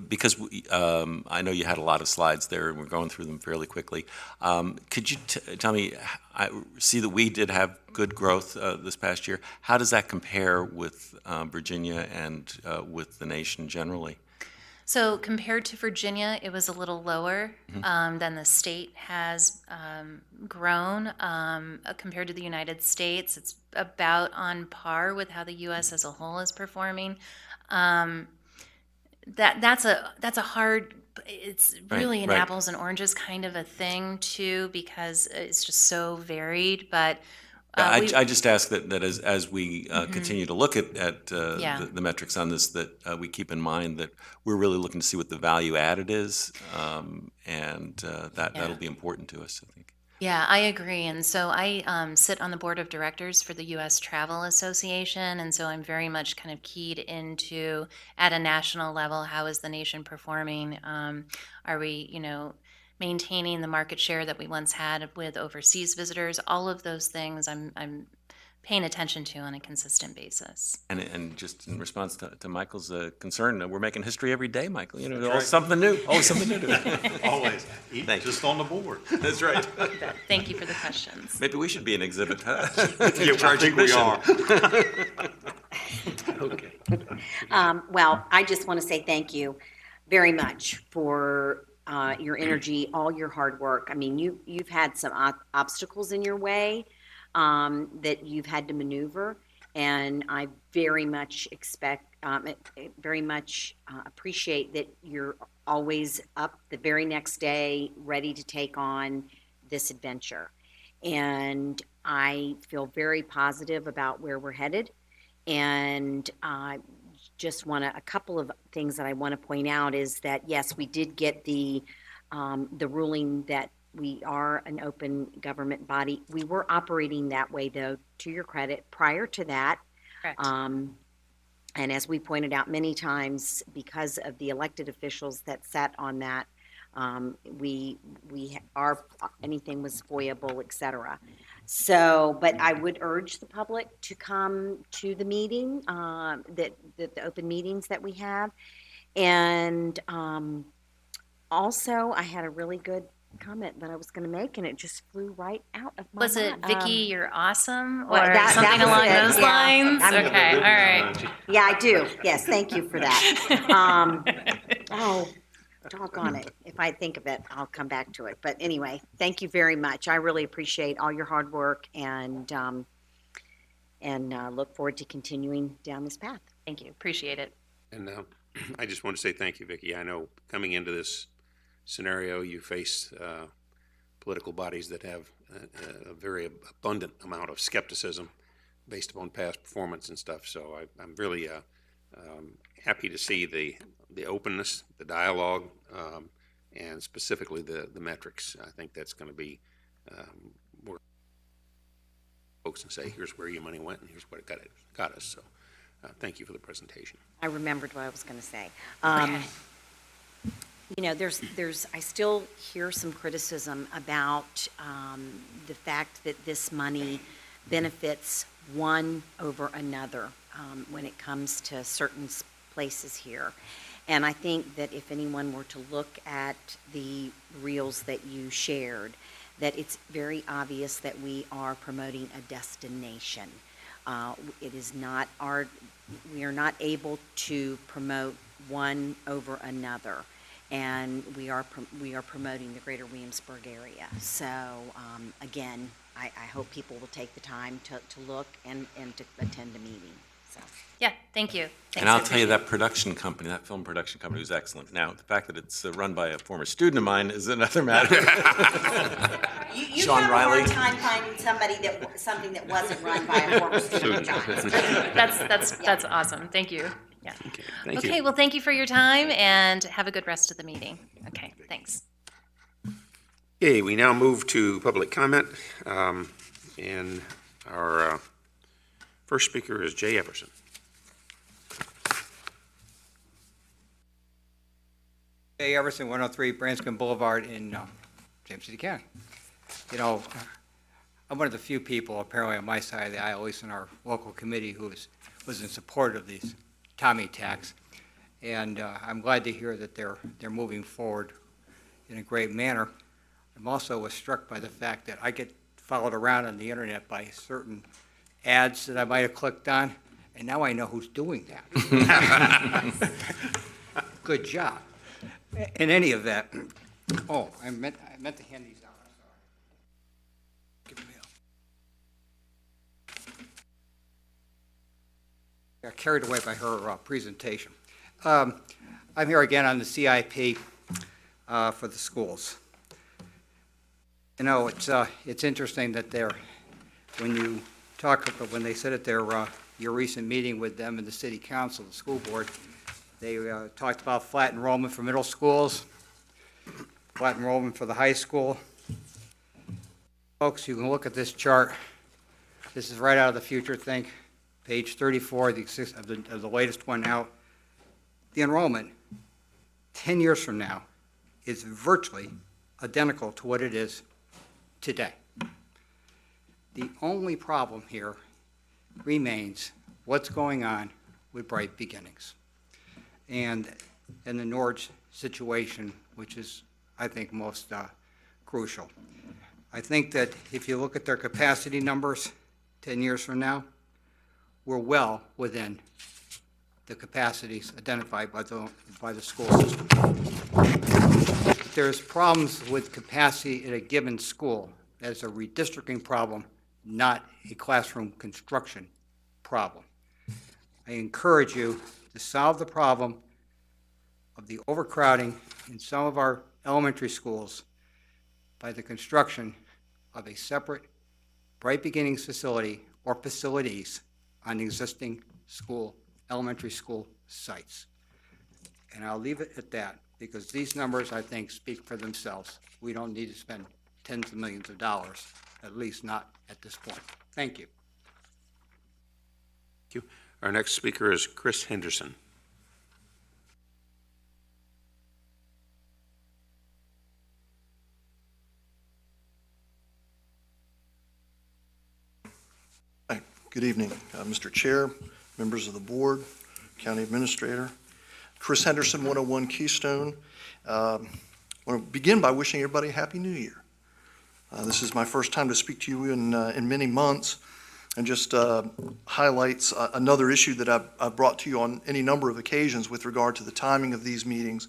because I know you had a lot of slides there, and we're going through them fairly quickly. Could you tell me? I see that we did have good growth this past year. How does that compare with Virginia and with the nation generally? So compared to Virginia, it was a little lower than the state has grown. Compared to the United States, it's about on par with how the U.S. as a whole is performing. That's a hard. It's really an apples and oranges kind of a thing too, because it's just so varied. But I just ask that as we continue to look at the metrics on this, that we keep in mind that we're really looking to see what the value added is, and that'll be important to us, I think. Yeah, I agree. And so I sit on the board of directors for the U.S. Travel Association, and so I'm very much kind of keyed into, at a national level, how is the nation performing? Are we, maintaining the market share that we once had with overseas visitors? All of those things I'm paying attention to on a consistent basis. And just in response to Michael's concern, we're making history every day, Michael. Always something new. Always something new to it. Always. Thank you. Just on the board. That's right. Thank you for the questions. Maybe we should be an exhibit, huh? Yeah, I think we are. Okay. Well, I just want to say thank you. very much for your energy, all your hard work. I mean, you've had some obstacles in your way that you've had to maneuver, and I very much appreciate that you're always up the very next day, ready to take on this adventure. And I feel very positive about where we're headed. And just a couple of things that I want to point out is that, yes, we did get the ruling that we are an open government body. We were operating that way, though, to your credit, prior to that. Correct. And as we pointed out many times, because of the elected officials that sat on that, anything was foiable, et cetera. So, but I would urge the public to come to the meeting, the open meetings that we have. And also, I had a really good comment that I was going to make, and it just flew right out of my Was it, mind. Vicky, you're awesome, or well, that something was along it. those Yeah. lines? Okay, all right. Yeah, I do. Yes, thank you for that. Oh, doggone it. If I think of it, I'll come back to it. But anyway, thank you very much. I really appreciate all your hard work and look forward to continuing down this path. Thank you, appreciate it. And I just want to say thank you, Vicki. I know coming into this scenario, you face political bodies that have a very abundant amount of skepticism based upon past performance and stuff. So I'm really happy to see the openness, the dialogue, and specifically the metrics. I think that's going to be more folks and say, here's where your money went and here's what it got us. So thank you for the presentation. I remembered what I was going to say. Okay. You know, I still hear some criticism about the fact that this money benefits one over another when it comes to certain places here. And I think that if anyone were to look at the reels that you shared, that it's very obvious that we are promoting a destination. It is not we are not able to promote one over another. And we are promoting the greater Williamsburg area. So again, I hope people will take the time to look and to attend the meeting. So. Yeah, thank you. Thanks, And I'll I tell you, appreciate that production company, that film production company was excellent. Now, the fact that it's run by a former student of mine is another matter. You Sean have Riley. a hard time finding something that wasn't run by a former student, John. it. That's awesome. Thank you. Yeah. Thank you. Okay, well, thank you for your time, and have a good rest of the meeting. Okay, thanks. Okay, we now move to public comment. And our first speaker is Jay Everson. Jay Everson, 103 Branscombe Boulevard in James City County. You know, I'm one of the few people apparently on my side of the aisle, at least in our local committee, who was in support of these Tommy tax. And I'm glad to hear that they're moving forward in a great manner. I'm also struck by the fact that I get followed around on the internet by certain ads that I might have clicked on, and now I know who's doing that. Good job. In any event, oh, I meant to hand these out. I'm sorry. Give me a- Got carried away by her presentation. I'm here again on the CIP for the schools. You know, it's interesting that when they said at your recent meeting with them in the city council, the school board, they talked about flat enrollment for middle schools, flat enrollment for the high school. Folks, you can look at this chart. This is right out of the future think, page 34 of the latest one out. The enrollment 10 years from now is virtually identical to what it is today. The only problem here remains what's going on with Bright Beginnings and the Norge situation, which is, I think, most crucial. I think that if you look at their capacity numbers 10 years from now, we're well within the capacities identified by the school system. If there's problems with capacity at a given school, that is a redistricting problem, not a classroom construction problem. I encourage you to solve the problem of the overcrowding in some of our elementary schools by the construction of a separate Bright Beginnings facility or facilities on existing elementary school sites. And I'll leave it at that, because these numbers, I think, speak for themselves. We don't need to spend tens of millions of dollars, at least not at this point. Thank you. Thank you. Our next speaker is Chris Henderson. Hi, good evening, Mr. Chair, members of the board, county administrator. Chris Henderson, 101 Keystone. I want to begin by wishing everybody a Happy New Year. This is my first time to speak to you in many months, and just highlights another issue that I've brought to you on any number of occasions with regard to the timing of these meetings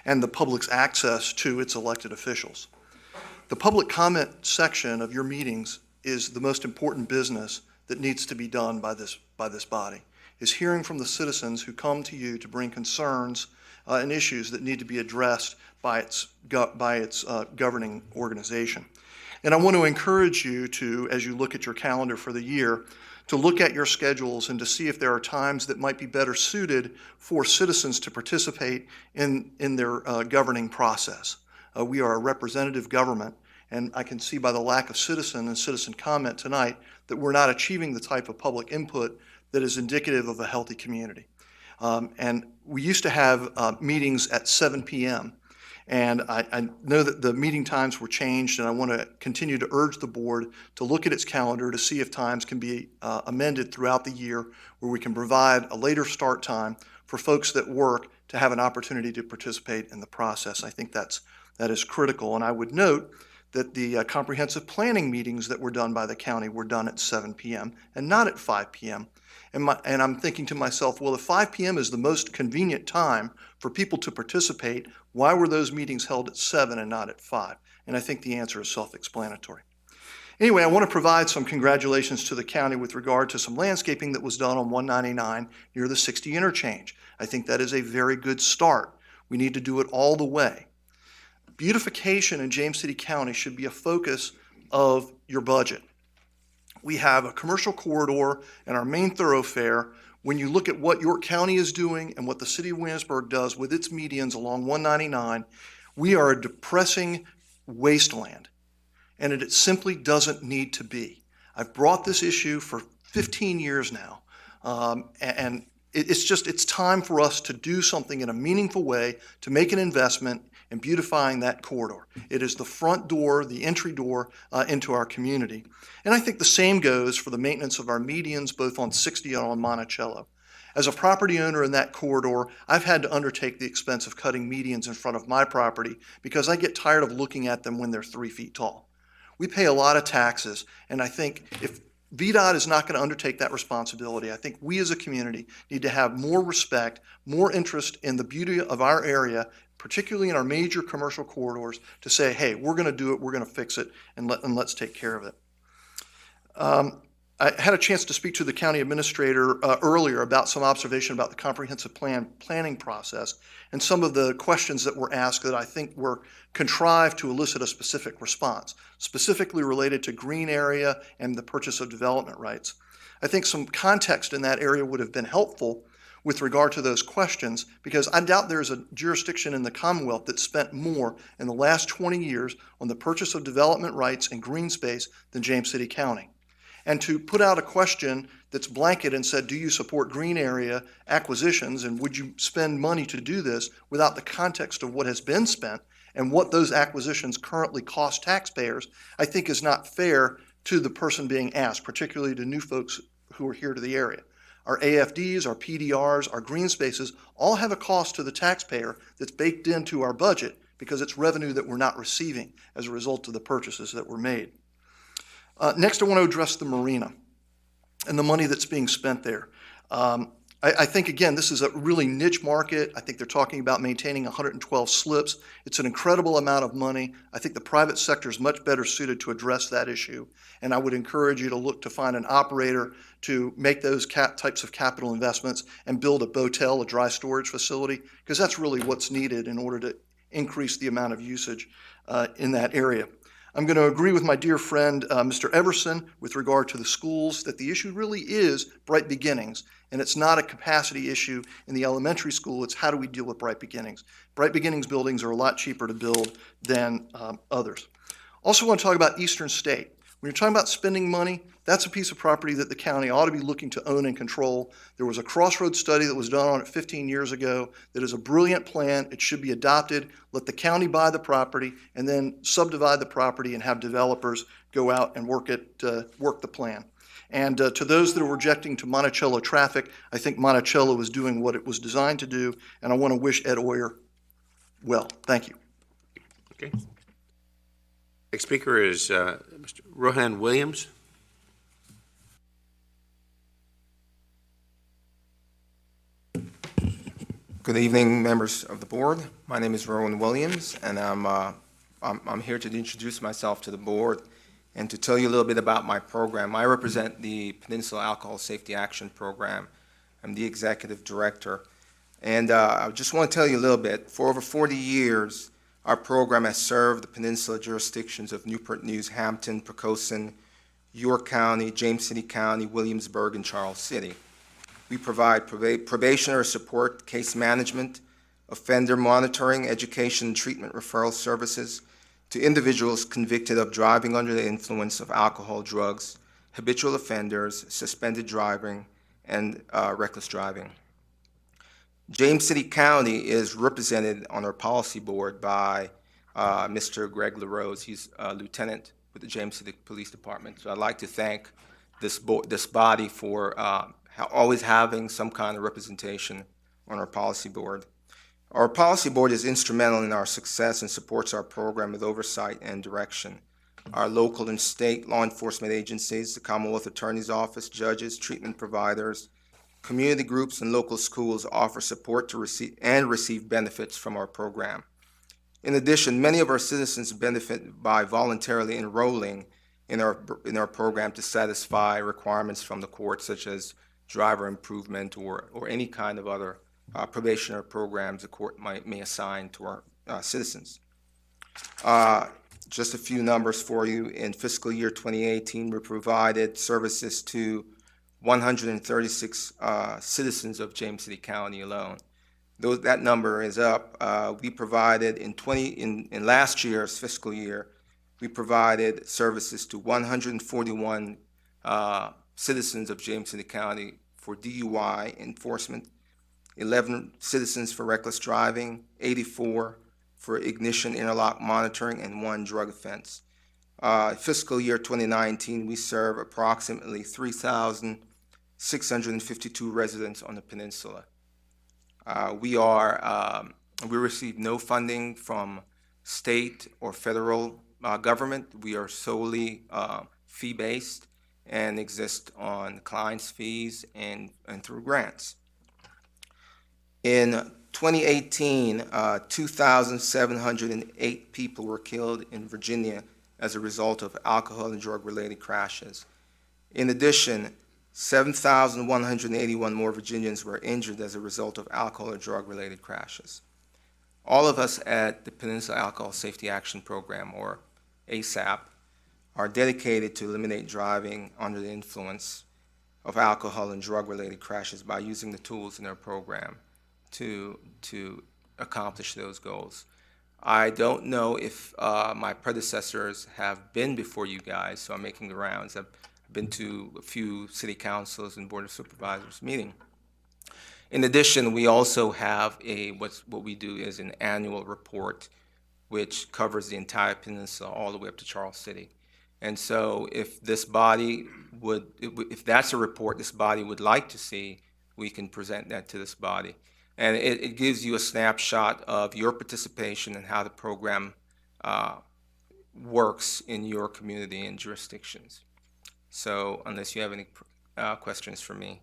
and the public's access to its elected officials. The public comment section of your meetings is the most important business that needs to be done by this body, is hearing from the citizens who come to you to bring concerns and issues that need to be addressed by its governing organization. And I want to encourage you to, as you look at your calendar for the year, to look at your schedules and to see if there are times that might be better suited for citizens to participate in their governing process. We are a representative government, and I can see by the lack of citizen comment tonight that we're not achieving the type of public input that is indicative of a healthy community. And we used to have meetings at 7 p.m., and I know that the meeting times were changed, and I want to continue to urge the board to look at its calendar to see if times can be amended throughout the year where we can provide a later start time for folks that work to have an opportunity to participate in the process. I think that is critical. And I would note that the comprehensive planning meetings that were done by the county were done at 7 p.m. and not at 5 p.m. And I'm thinking to myself, well, if 5 p.m. is the most convenient time for people to participate, why were those meetings held at 7 and not at 5? And I think the answer is self-explanatory. Anyway, I want to provide some congratulations to the county with regard to some landscaping that was done on 199 near the 60 interchange. I think that is a very good start. We need to do it all the way. Beautification in James City County should be a focus of your budget. We have a commercial corridor and our main thoroughfare. When you look at what York County is doing and what the city of Williamsburg does with its medians along 199, we are a depressing wasteland, and it simply doesn't need to be. I've brought this issue for 15 years now, and it's time for us to do something in a meaningful way to make an investment in beautifying that corridor. It is the front door, the entry door into our community. And I think the same goes for the maintenance of our medians, both on 60 and on Monticello. As a property owner in that corridor, I've had to undertake the expense of cutting medians in front of my property because I get tired of looking at them when they're 3 feet tall. We pay a lot of taxes, and I think if VDOT is not going to undertake that responsibility, I think we as a community need to have more respect, more interest in the beauty of our area, particularly in our major commercial corridors, to say, hey, we're going to do it, we're going to fix it, and let's take care of it. I had a chance to speak to the county administrator earlier about some observation about the comprehensive planning process and some of the questions that were asked that I think were contrived to elicit a specific response, specifically related to green area and the purchase of development rights. I think some context in that area would have been helpful with regard to those questions, because I doubt there's a jurisdiction in the Commonwealth that spent more in the last 20 years on the purchase of development rights and green space than James City County. And to put out a question that's blanket and said, do you support green area acquisitions and would you spend money to do this, without the context of what has been spent and what those acquisitions currently cost taxpayers, I think is not fair to the person being asked, particularly to new folks who are here to the area. Our AFDs, our PDRs, our green spaces all have a cost to the taxpayer that's baked into our budget because it's revenue that we're not receiving as a result of the purchases that were made. Next, I want to address the marina and the money that's being spent there. I think, again, this is a really niche market. I think they're talking about maintaining 112 slips. It's an incredible amount of money. I think the private sector is much better suited to address that issue. And I would encourage you to look to find an operator to make those types of capital investments and build a botel, a dry storage facility, because that's really what's needed in order to increase the amount of usage in that area. I'm going to agree with my dear friend, Mr. Everson, with regard to the schools, that the issue really is Bright Beginnings, and it's not a capacity issue in the elementary school. It's how do we deal with Bright Beginnings. Bright Beginnings buildings are a lot cheaper to build than others. Also want to talk about Eastern State. When you're talking about spending money, that's a piece of property that the county ought to be looking to own and control. There was a crossroads study that was done on it 15 years ago that is a brilliant plan. It should be adopted. Let the county buy the property and then subdivide the property and have developers go out and work the plan. And to those that are rejecting to Monticello traffic, I think Monticello is doing what it was designed to do, and I want to wish Ed Oyer well. Thank you. Okay. Next speaker is Mr. Rohan Williams. Good evening, members of the board. My name is Rowan Williams, and I'm here to introduce myself to the board and to tell you a little bit about my program. I represent the Peninsula Alcohol Safety Action Program. I'm the executive director. And I just want to tell you a little bit. For over 40 years, our program has served the peninsula jurisdictions of Newport News, Hampton, Poquoson, York County, James City County, Williamsburg, and Charles City. We provide probationary support, case management, offender monitoring, education and treatment referral services to individuals convicted of driving under the influence of alcohol, drugs, habitual offenders, suspended driving, and reckless driving. James City County is represented on our policy board by Mr. Greg LaRose. He's a lieutenant with the James City Police Department. So I'd like to thank this body for always having some kind of representation on our policy board. Our policy board is instrumental in our success and supports our program with oversight and direction. Our local and state law enforcement agencies, the Commonwealth Attorney's Office, judges, treatment providers, community groups, and local schools offer support to receive benefits from our program. In addition, many of our citizens benefit by voluntarily enrolling in our program to satisfy requirements from the court, such as driver improvement or any kind of other probationary programs the court may assign to our citizens. Just a few numbers for you. In fiscal year 2018, we provided services to 136 citizens of James City County alone. That number is up. We provided in last year's fiscal year, we provided services to 141 citizens of James City County for DUI enforcement, 11 citizens for reckless driving, 84 for ignition interlock monitoring, and 1 drug offense. Fiscal year 2019, we serve approximately 3,652 residents on the peninsula. We receive no funding from state or federal government. We are solely fee-based and exist on clients' fees and through grants. In 2018, 2,708 people were killed in Virginia as a result of alcohol and drug-related crashes. In addition, 7,181 more Virginians were injured as a result of alcohol or drug-related crashes. All of us at the Peninsula Alcohol Safety Action Program, or ASAP, are dedicated to eliminate driving under the influence of alcohol and drug-related crashes by using the tools in our program to accomplish those goals. I don't know if my predecessors have been before you guys, so I'm making the rounds. I've been to a few city councils and Board of Supervisors meeting. In addition, we also have what we do is an annual report which covers the entire peninsula all the way up to Charles City. And so if this body if that's a report this body would like to see, we can present that to this body. And it gives you a snapshot of your participation and how the program works in your community and jurisdictions. So unless you have any questions for me,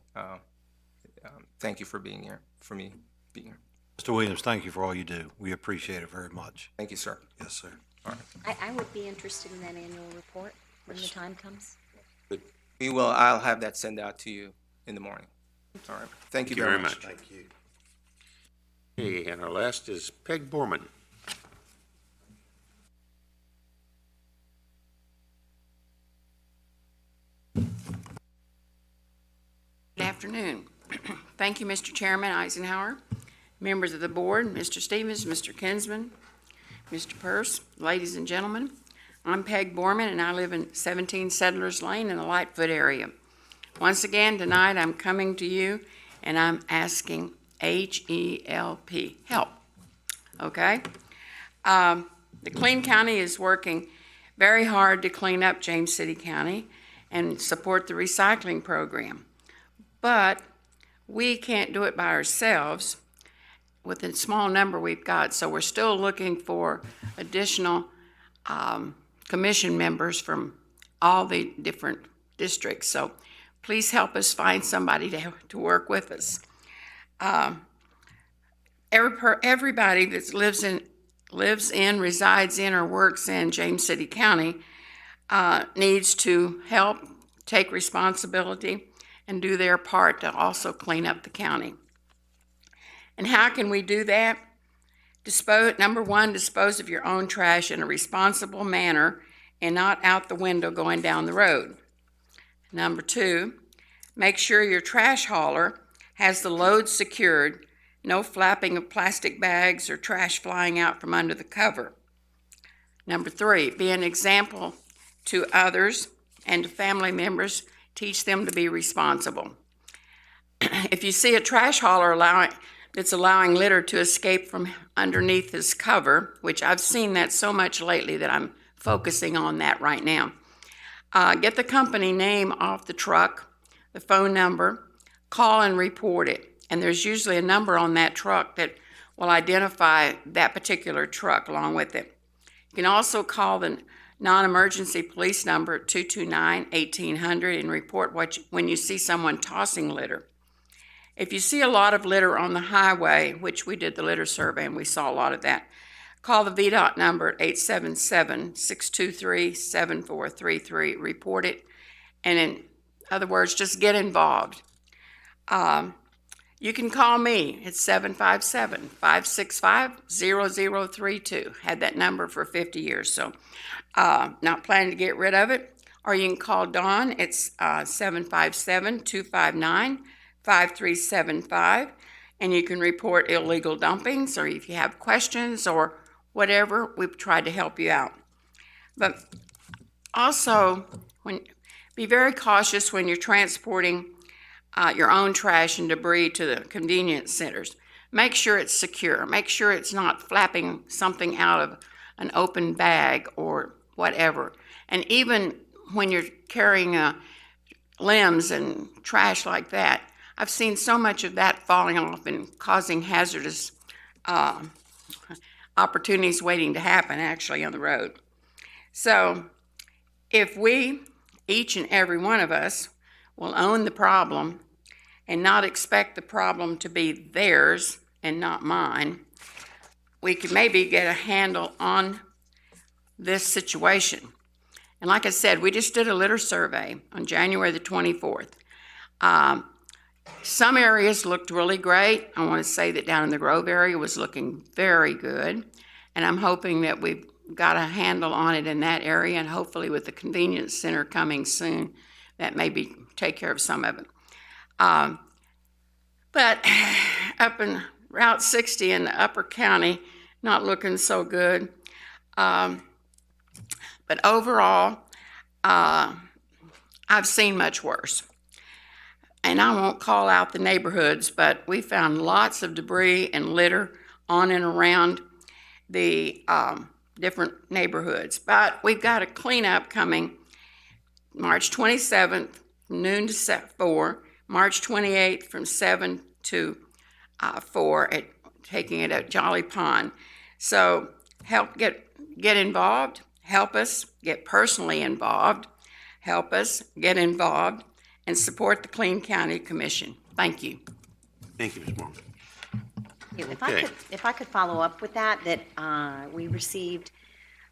Thank you for being here, for me being here. Mr. Williams, thank you for all you do. We appreciate it very much. Thank you, sir. Yes, sir. I would be interested in that annual report when the time comes. I'll have that sent out to you in the morning. All right. Thank you very much. Thank you. Okay, and our last is Peg Borman. Good afternoon. Thank you, Mr. Chairman Eisenhower, members of the board, Mr. Stevens, Mr. Kinsman, Mr. Purse, ladies and gentlemen. I'm Peg Borman, and I live in 17 Settlers Lane in the Lightfoot area. Once again, tonight I'm coming to you, and I'm asking HELP, help, okay? The Clean County is working very hard to clean up James City County and support the recycling program. But we can't do it by ourselves with the small number we've got, so we're still looking for additional commission members from all the different districts. So please help us find somebody to work with us. Everybody that lives in, resides in, or works in James City County needs to help take responsibility and do their part to also clean up the county. And how can we do that? Number one, dispose of your own trash in a responsible manner and not out the window going down the road. Number two, make sure your trash hauler has the load secured, no flapping of plastic bags or trash flying out from under the cover. Number three, be an example to others and to family members. Teach them to be responsible. If you see a trash hauler that's allowing litter to escape from underneath his cover, which I've seen that so much lately that I'm focusing on that right now, get the company name off the truck, the phone number, call and report it. And there's usually a number on that truck that will identify that particular truck along with it. You can also call the non-emergency police number 229-1800 and report when you see someone tossing litter. If you see a lot of litter on the highway, which we did the litter survey and we saw a lot of that, call the VDOT number at 877-623-7433, report it, and in other words, just get involved. You can call me at 757-565-0032. Had that number for 50 years, so not planning to get rid of it. Or you can call Dawn. It's 757-259-5375, and you can report illegal dumpings, or if you have questions or whatever, we've tried to help you out. But also, be very cautious when you're transporting your own trash and debris to the convenience centers. Make sure it's secure. Make sure it's not flapping something out of an open bag or whatever. And even when you're carrying limbs and trash like that, I've seen so much of that falling off and causing hazardous opportunities waiting to happen actually on the road. So if we, each and every one of us, will own the problem and not expect the problem to be theirs and not mine, we could maybe get a handle on this situation. And like I said, we just did a litter survey on January the 24th. Some areas looked really great. I want to say that down in the Grove area was looking very good. And I'm hoping that we've got a handle on it in that area, and hopefully with the convenience center coming soon, that maybe take care of some of it. But up in Route 60 in the Upper County, not looking so good. But overall, I've seen much worse. And I won't call out the neighborhoods, but we found lots of debris and litter on and around the different neighborhoods. But we've got a cleanup coming March 27th from noon to 4, March 28th from 7 to 4, taking it at Jolly Pond. So help get involved, help us get personally involved, help us get involved, and support the Clean County Commission. Thank you. Thank you, Ms. Moore. If I could follow up with that, I received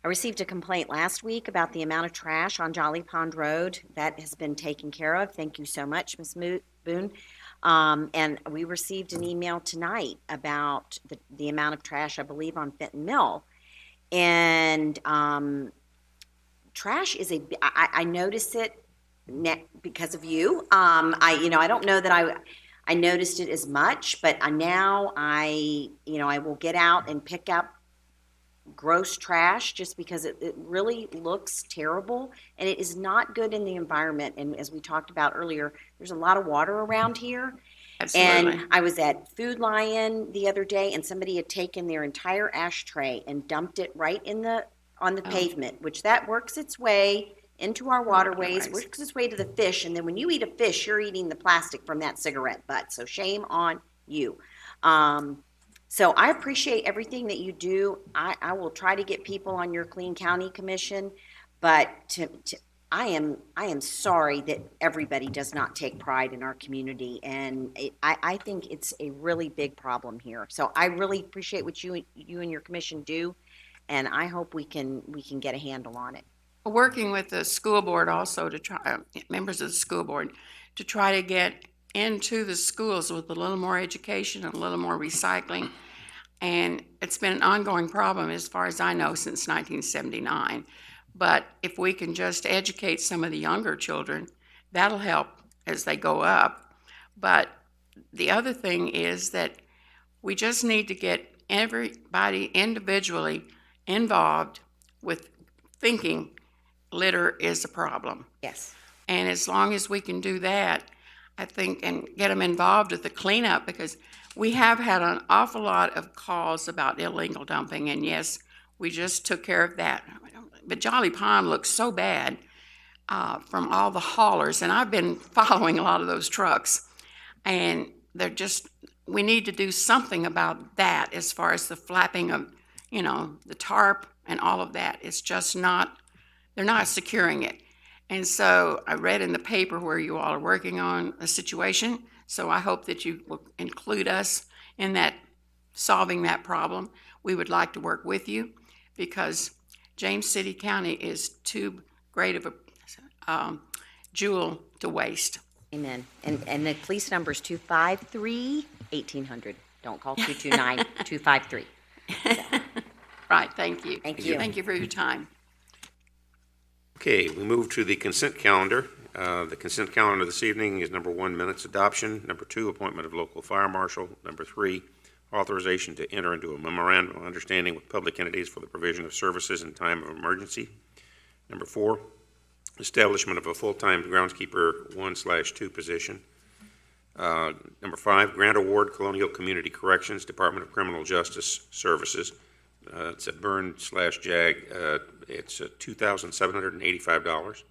a complaint last week about the amount of trash on Jolly Pond Road. That has been taken care of. Thank you so much, Ms. Boone. And we received an email tonight about the amount of trash, I believe, on Fenton Mill. And trash is I noticed it because of you. I don't know that I noticed it as much, but now I will get out and pick up gross trash just because it really looks terrible and it is not good in the environment. And as we talked about earlier, there's a lot of water around here. Absolutely. And I was at Food Lion the other day and somebody had taken their entire ashtray and dumped it right on the pavement, which that works its way into our waterways, works its way to the fish. And then when you eat a fish, you're eating the plastic from that cigarette butt. So shame on you. So I appreciate everything that you do. I will try to get people on your Clean County Commission, but I am sorry that everybody does not take pride in our community, and I think it's a really big problem here. So I really appreciate what you and your commission do, and I hope we can get a handle on it. Working with the school board also to try, members of the school board, to try to get into the schools with a little more education and a little more recycling. And it's been an ongoing problem, as far as I know, since 1979. But if we can just educate some of the younger children, that'll help as they go up. But the other thing is that we just need to get everybody individually involved with thinking litter is a problem. Yes. And as long as we can do that, I think, and get them involved with the cleanup, because we have had an awful lot of calls about illegal dumping, and yes, we just took care of that. But Jolly Pond looks so bad from all the haulers, and I've been following a lot of those trucks, and we need to do something about that as far as the flapping of, the tarp and all of that. It's just they're not securing it. And so I read in the paper where you all are working on a situation, so I hope that you will include us in that, solving that problem. We would like to work with you because James City County is too great of a jewel to waste. Amen. And the police number is 253-1800. Don't call 229, 253. Right, thank you. Thank you. Thank you for your time. Okay, we move to the consent calendar. The consent calendar this evening is number 1, minutes adoption. Number 2, appointment of local fire marshal. Number 3, authorization to enter into a memorandum of understanding with public entities for the provision of services in time of emergency. Number 4, establishment of a full-time groundskeeper 1/2 position. Number 5, grant award Colonial Community Corrections, Department of Criminal Justice Services. It's a burn/JAG. It's $2,785.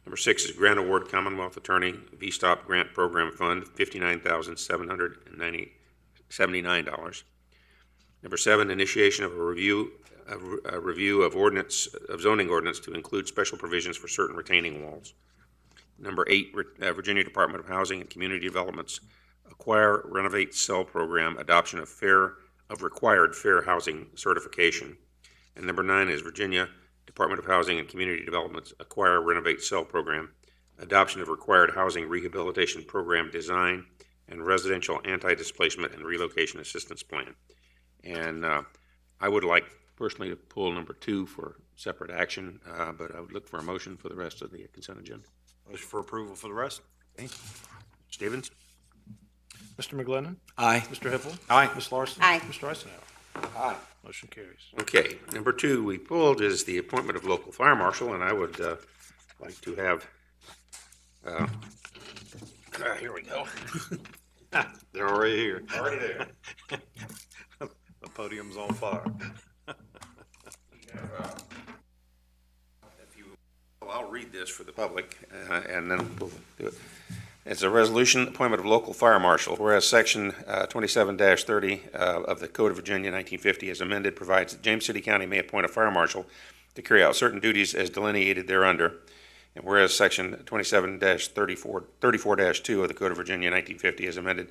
Number 6 is grant award Commonwealth Attorney V-Stop Grant Program Fund, $59,779. Number 7, initiation of a review of zoning ordinance to include special provisions for certain retaining walls. Number 8, Virginia Department of Housing and Community Development's Acquire, Renovate, Sell Program, adoption of required fair housing certification. And number 9 is Virginia Department of Housing and Community Development's Acquire, Renovate, Sell Program, adoption of required housing rehabilitation program design and residential anti-displacement and relocation assistance plan. And I would like personally to pull number 2 for separate action, but I would look for a motion for the rest of the consent agenda. Motion for approval for the rest. Okay. Stevens? Mr. McGlinnan. Aye. Mr. Hippel. Aye. Ms. Larson. Aye. Mr. Eisenhower. Aye. Motion carries. Okay, number 2 we pulled is the appointment of local fire marshal, and I would like to have, here we go. They're already here. Already there. The podium's on fire. I'll read this for the public, and then we'll do it. It's a resolution, appointment of local fire marshal, whereas Section 27-30 of the Code of Virginia 1950 as amended provides that James City County may appoint a fire marshal to carry out certain duties as delineated thereunder. And whereas Section 27-34-2 of the Code of Virginia 1950 as amended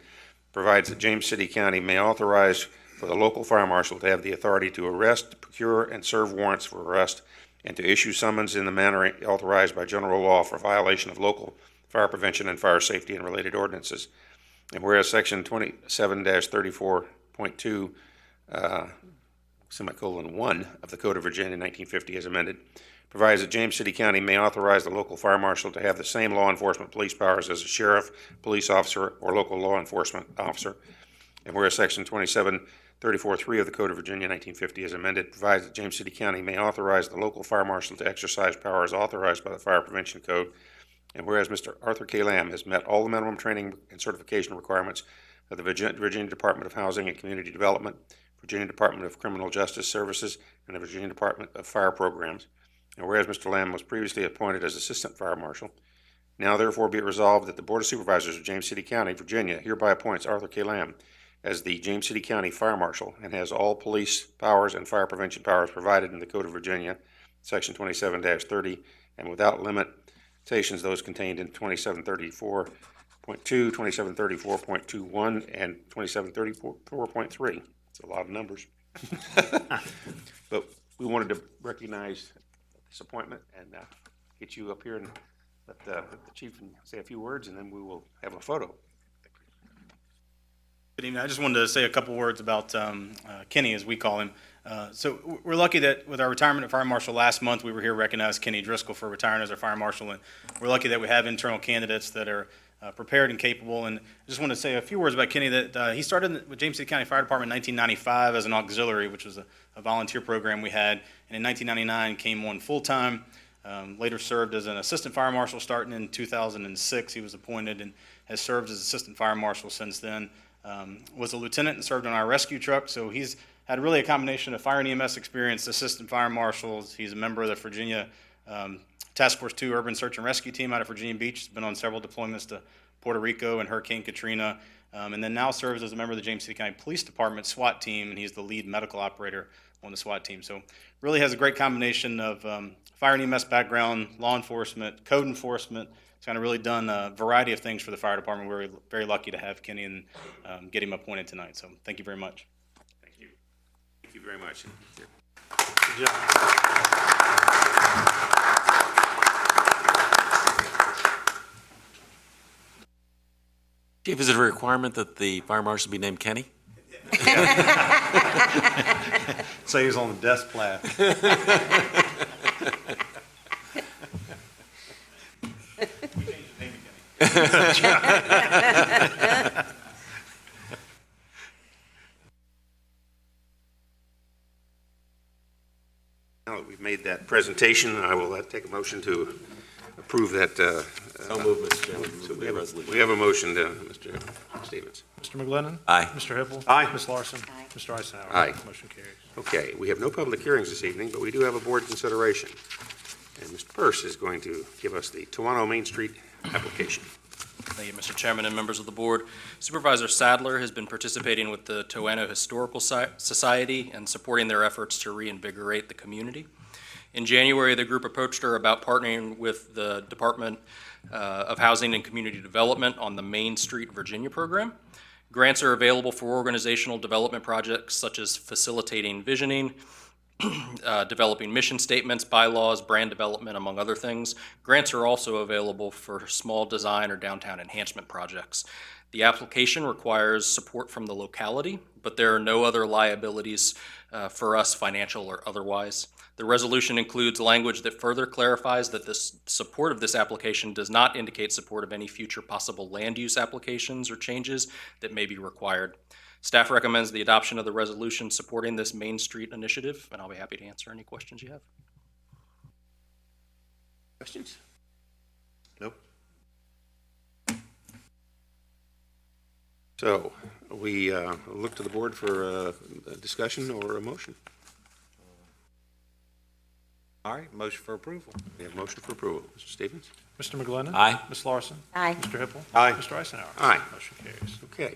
provides that James City County may authorize for the local fire marshal to have the authority to arrest, procure, and serve warrants for arrest, and to issue summons in the manner authorized by general law for violation of local fire prevention and fire safety and related ordinances. And whereas Section 27-34.2, semicolon 1 of the Code of Virginia 1950 as amended, provides that James City County may authorize the local fire marshal to have the same law enforcement police powers as a sheriff, police officer, or local law enforcement officer. And whereas Section 27-34.3 of the Code of Virginia 1950 as amended provides that James City County may authorize the local fire marshal to exercise powers authorized by the Fire Prevention Code. And whereas Mr. Arthur K. Lamb has met all the minimum training and certification requirements of the Virginia Department of Housing and Community Development, Virginia Department of Criminal Justice Services, and the Virginia Department of Fire Programs. And whereas Mr. Lamb was previously appointed as Assistant Fire Marshal, now therefore be it resolved that the Board of Supervisors of James City County, Virginia, hereby appoints Arthur K. Lamb as the James City County Fire Marshal and has all police powers and fire prevention powers provided in the Code of Virginia, Section 27-30, and without limitations those contained in 2734.2, 2734.21, and 2734.3. It's a lot of numbers. But we wanted to recognize this appointment and get you up here and let the chief say a few words, and then we will have a photo. Good evening. I just wanted to say a couple words about Kenny, as we call him. So we're lucky that with our retirement of Fire Marshal last month, we were here to recognize Kenny Driscoll for retiring as our Fire Marshal, and we're lucky that we have internal candidates that are prepared and capable. And I just want to say a few words about Kenny, that he started with James City County Fire Department in 1995 as an auxiliary, which was a volunteer program we had, and in 1999 came on full-time. Later served as an assistant fire marshal starting in 2006. He was appointed and has served as assistant fire marshal since then. Was a lieutenant and served on our rescue truck, so he's had really a combination of fire and EMS experience, assistant fire marshals. He's a member of the Virginia Task Force 2 Urban Search and Rescue Team out of Virginia Beach. He's been on several deployments to Puerto Rico and Hurricane Katrina, and then now serves as a member of the James City County Police Department SWAT team, and he's the lead medical operator on the SWAT team. So really has a great combination of fire and EMS background, law enforcement, code enforcement. He's kind of really done a variety of things for the fire department. We're very lucky to have Kenny and get him appointed tonight. So thank you very much. Thank you. Thank you very much. Good job. Chief, is it a requirement that the fire marshal be named Kenny? Say he's on the desk plaque. Now that we've made that presentation, I will take a motion to approve that. So moved, Mr. Chairman. Move the resolution. We have a motion, Mr. Stevens. Mr. McGlinnan. Aye. Mr. Hippel. Aye. Ms. Larson. Aye. Mr. Eisenhower. Aye. Motion carries. Okay, we have no public hearings this evening, but we do have a board consideration. And Mr. Peirce is going to give us the Toano Main Street application. Thank you, Mr. Chairman and members of the board. Supervisor Sadler has been participating with the Toano Historical Society and supporting their efforts to reinvigorate the community. In January, the group approached her about partnering with the Department of Housing and Community Development on the Main Street Virginia program. Grants are available for organizational development projects such as facilitating visioning, developing mission statements, bylaws, brand development, among other things. Grants are also available for small design or downtown enhancement projects. The application requires support from the locality, but there are no other liabilities for us, financial or otherwise. The resolution includes language that further clarifies that the support of this application does not indicate support of any future possible land use applications or changes that may be required. Staff recommends the adoption of the resolution supporting this Main Street initiative, and I'll be happy to answer any questions you have. Questions? Nope. So we look to the board for a discussion or a motion. All right, motion for approval. We have a motion for approval. Mr. Stevens? Mr. McGlinnan. Aye. Ms. Larson. Aye. Mr. Hippel. Aye. Mr. Eisenhower. Aye. Motion carries. Okay.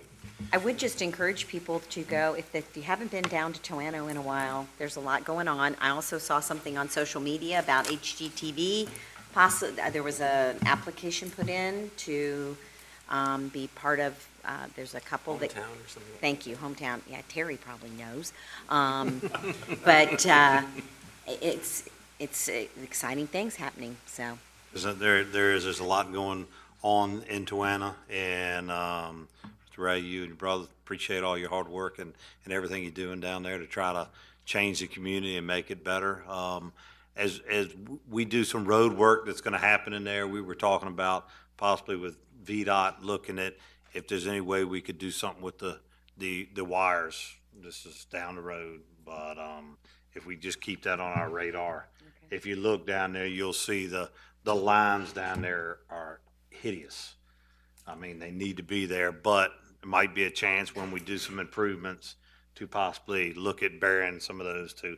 I would just encourage people to go, if you haven't been down to Toano in a while, there's a lot going on. I also saw something on social media about HGTV. There was an application put in to be part of There's a couple that. Hometown or something? Thank you, hometown. Yeah, Terry probably knows. But it's exciting things happening, so. There's a lot going on in Toano, and Mr. Ray, you and your brother, appreciate all your hard work and everything you're doing down there to try to change the community and make it better. As we do some road work that's going to happen in there, we were talking about possibly with VDOT looking at if there's any way we could do something with the wires. This is down the road, but if we just keep that on our radar. Okay. If you look down there, you'll see the lines down there are hideous. I mean, they need to be there, but it might be a chance when we do some improvements to possibly look at burying some of those to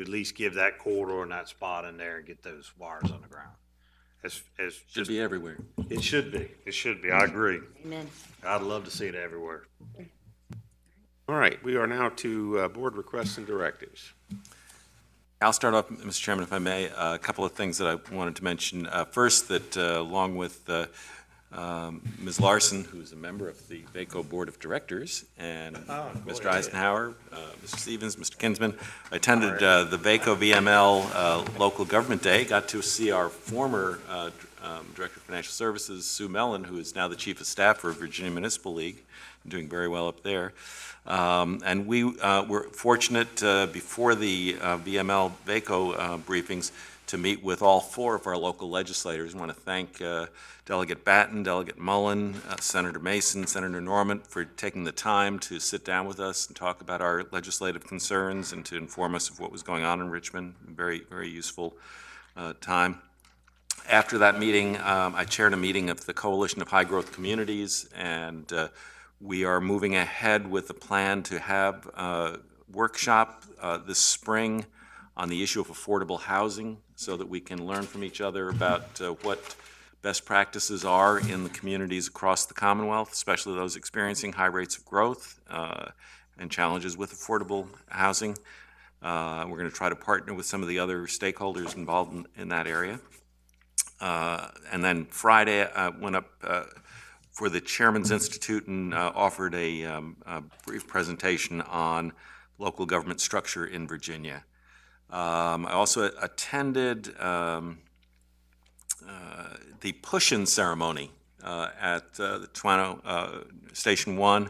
at least give that corridor and that spot in there and get those wires on the ground. Should be everywhere. It should be. It should be. I agree. Amen. I'd love to see it everywhere. All right, we are now to board requests and directives. I'll start off, Mr. Chairman, if I may, a couple of things that I wanted to mention. First, that along with Ms. Larson, who's a member of the VACO Board of Directors, and Mr. Eisenhower, Mr. Stevens, Mr. Kinsman, I attended the VACO VML Local Government Day, got to see our former Director of Financial Services, Sue Mellon, who is now the Chief of Staff for Virginia Municipal League, doing very well up there. And we were fortunate before the VML VACO briefings to meet with all four of our local legislators. I want to thank Delegate Batten, Delegate Mullen, Senator Mason, Senator Norman for taking the time to sit down with us and talk about our legislative concerns and to inform us of what was going on in Richmond. Very, very useful time. After that meeting, I chaired a meeting of the Coalition of High Growth Communities, and we are moving ahead with a plan to have a workshop this spring on the issue of affordable housing so that we can learn from each other about what best practices are in the communities across the Commonwealth, especially those experiencing high rates of growth and challenges with affordable housing. We're going to try to partner with some of the other stakeholders involved in that area. And then Friday, I went up for the Chairman's Institute and offered a brief presentation on local government structure in Virginia. I also attended the push-in ceremony at the Toano Station 1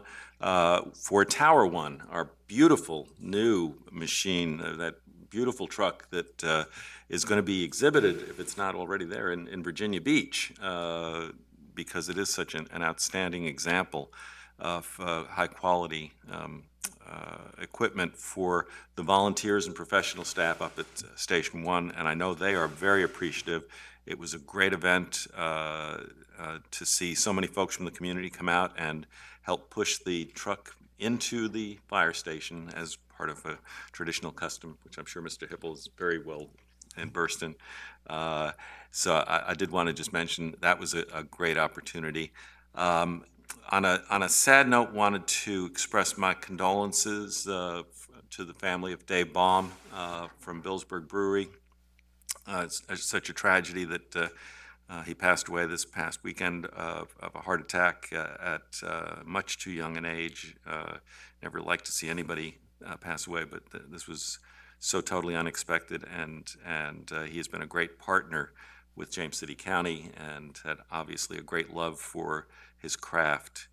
for Tower 1, our beautiful new machine, that beautiful truck that is going to be exhibited, if it's not already there, in Virginia Beach, because it is such an outstanding example of high-quality equipment for the volunteers and professional staff up at Station 1, and I know they are very appreciative. It was a great event to see so many folks from the community come out and help push the truck into the fire station as part of a traditional custom, which I'm sure Mr. Hipple is very well versed in. So I did want to just mention that was a great opportunity. On a sad note, wanted to express my condolences to the family of Dave Baum from Billsburg Brewery. It's such a tragedy that he passed away this past weekend of a heart attack at much too young an age. Never liked to see anybody pass away, but this was so totally unexpected, and he has been a great partner with James City County and had obviously a great love for his craft.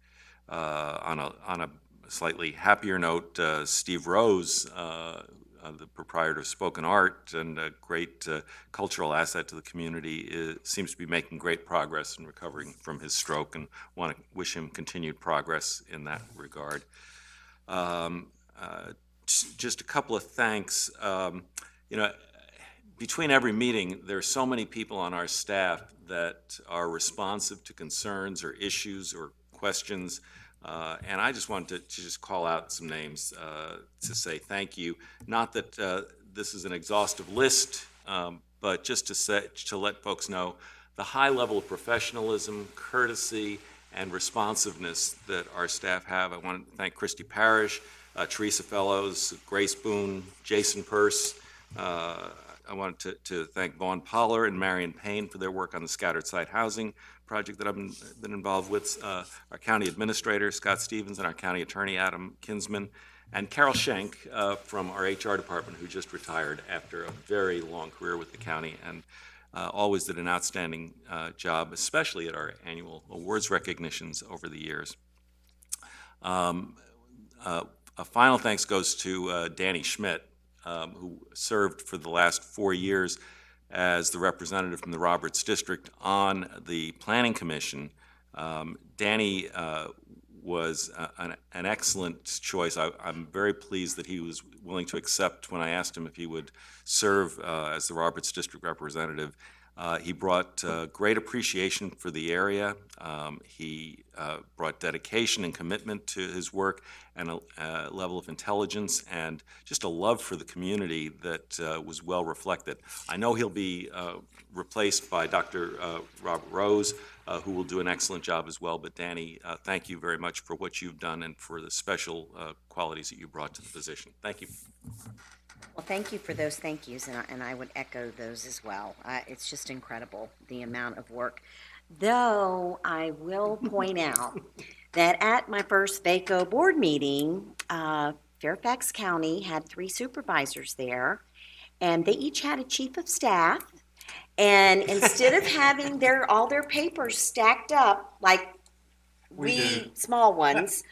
On a slightly happier note, Steve Rose, the proprietor of Spoken Art and a great cultural asset to the community, seems to be making great progress in recovering from his stroke, and want to wish him continued progress in that regard. Just a couple of thanks. Between every meeting, there are so many people on our staff that are responsive to concerns or issues or questions. And I just wanted to just call out some names to say thank you. Not that this is an exhaustive list, but just to let folks know the high level of professionalism, courtesy, and responsiveness that our staff have. I want to thank Christy Parrish, Teresa Fellows, Grace Boone, Jason Purse. I wanted to thank Vaughn Poller and Marion Payne for their work on the scattered site housing project that I've been involved with, our county administrator, Scott Stevens, and our county attorney, Adam Kinsman, and Carol Schenk from our HR department, who just retired after a very long career with the county and always did an outstanding job, especially at our annual awards recognitions over the years. A final thanks goes to Danny Schmidt, who served for the last 4 years as the representative from the Roberts District on the Planning Commission. Danny was an excellent choice. I'm very pleased that he was willing to accept when I asked him if he would serve as the Roberts District representative. He brought great appreciation for the area. He brought dedication and commitment to his work and a level of intelligence and just a love for the community that was well reflected. I know he'll be replaced by Dr. Robert Rose, who will do an excellent job as well. But Danny, thank you very much for what you've done and for the special qualities that you brought to the position. Thank you. Well, thank you for those thank yous, and I would echo those as well. It's just incredible, the amount of work. Though I will point out that at my first VACO board meeting, Fairfax County had 3 supervisors there, and they each had a chief of staff. And instead of having all their papers stacked up like we small ones,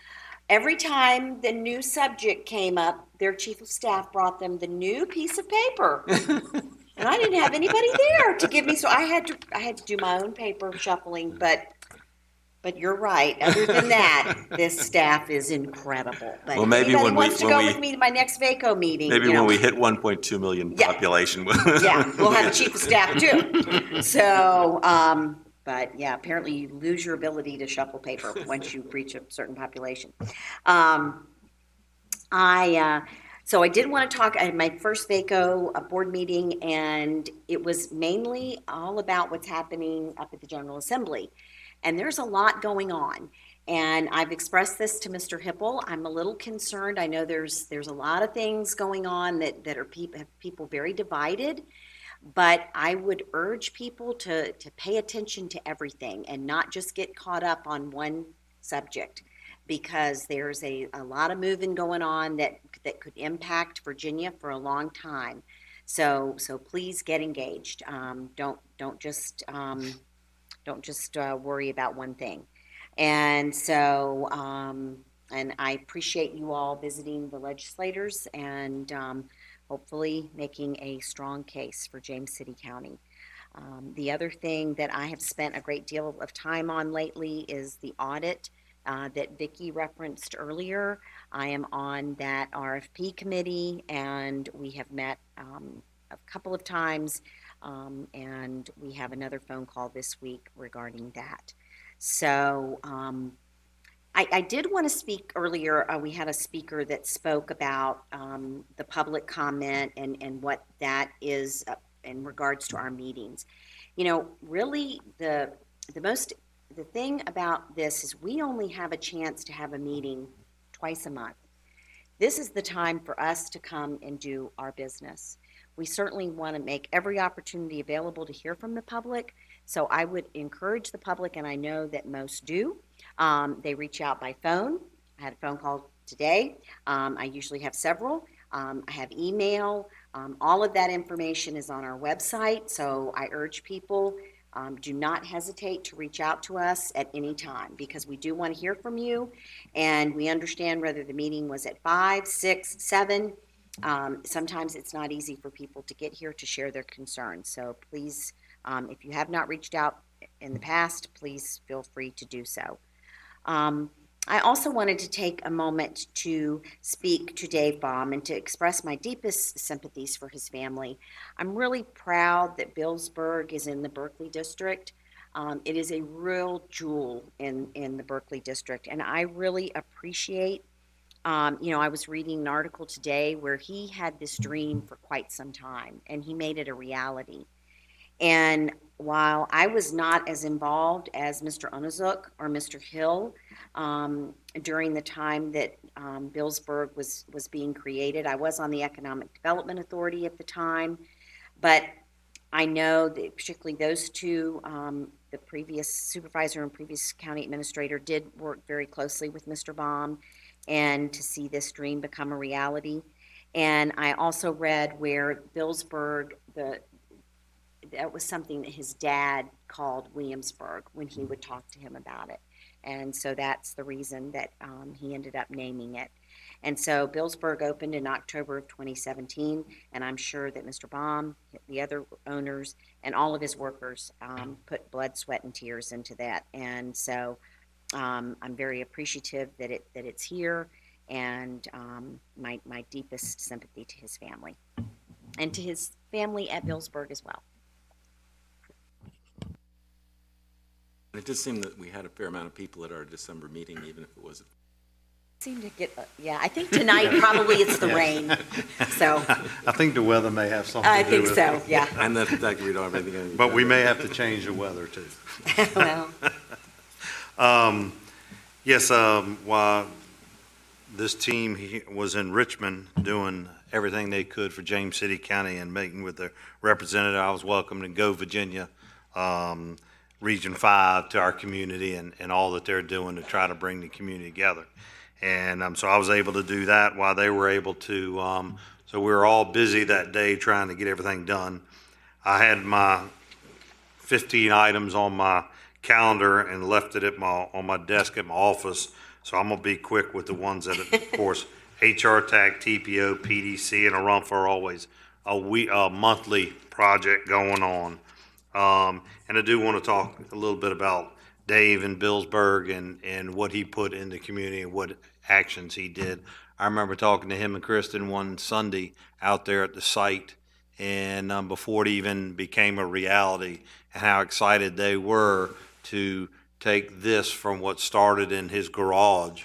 every time the new subject came up, their chief of staff brought them the new piece of paper. And I didn't have anybody there to give me, so I had to do my own paper shuffling, but you're right. Other than that, this staff is incredible. But well, maybe if anybody when wants to go with me to my next VACO meeting, maybe when we hit 1.2 million population. Yeah, we'll have a chief of staff too. So, but yeah, apparently you lose your ability to shuffle paper once you reach a certain population. So I did want to talk, I had my first VACO board meeting, and it was mainly all about what's happening up at the General Assembly. And there's a lot going on. And I've expressed this to Mr. Hipple. I'm a little concerned. I know there's a lot of things going on that have people very divided. But I would urge people to pay attention to everything and not just get caught up on one subject, because there's a lot of moving going on that could impact Virginia for a long time. So please get engaged. Don't just worry about one thing. And so and I appreciate you all visiting the legislators and hopefully making a strong case for James City County. The other thing that I have spent a great deal of time on lately is the audit that Vicki referenced earlier. I am on that RFP committee, and we have met a couple of times, and we have another phone call this week regarding that. So I did want to speak earlier. We had a speaker that spoke about the public comment and what that is in regards to our meetings. You know, really the thing about this is we only have a chance to have a meeting twice a month. This is the time for us to come and do our business. We certainly want to make every opportunity available to hear from the public. So I would encourage the public, and I know that most do. They reach out by phone. I had a phone call today. I usually have several. I have email. All of that information is on our website. So I urge people, do not hesitate to reach out to us at any time, because we do want to hear from you, and we understand whether the meeting was at 5, 6, 7. Sometimes it's not easy for people to get here to share their concerns. So please, if you have not reached out in the past, please feel free to do so. I also wanted to take a moment to speak to Dave Baum and to express my deepest sympathies for his family. I'm really proud that Williamsburg is in the Berkeley District. It is a real jewel in the Berkeley District, and I really appreciate, I was reading an article today where he had this dream for quite some time, and he made it a reality. And while I was not as involved as Mr. Onazuk or Mr. Hill during the time that Williamsburg was being created, I was on the Economic Development Authority at the time, but I know that particularly those two, the previous supervisor and previous county administrator did work very closely with Mr. Baum and to see this dream become a reality. And I also read where Billsburg, that was something that his dad called Williamsburg when he would talk to him about it. And so that's the reason that he ended up naming it. And so Billsburg opened in October of 2017, and I'm sure that Mr. Baum, the other owners, and all of his workers put blood, sweat, and tears into that. And so I'm very appreciative that it's here, and my deepest sympathy to his family, and to his family at Billsburg as well. It did seem that we had a fair amount of people at our December meeting, even if it wasn't. Seem to get, yeah, I think tonight probably it's the rain, so. I think the weather may have something to do with it. I think so, yeah. And the fact we don't have anything. But we may have to change the weather too. Well, Yes, while this team was in Richmond doing everything they could for James City County and meeting with the representative, I was welcome to Go Virginia, Region 5 to our community and all that they're doing to try to bring the community together. And so I was able to do that while they were able to. So we were all busy that day trying to get everything done. I had my 15 items on my calendar and left it on my desk at my office. So I'm going to be quick with the ones that, of course, HR Tag, TPO, PDC, and a RUMF are always a monthly project going on. And I do want to talk a little bit about Dave in Billsburg and what he put in the community and what actions he did. I remember talking to him and Kristen one Sunday out there at the site, and before it even became a reality, and how excited they were to take this from what started in his garage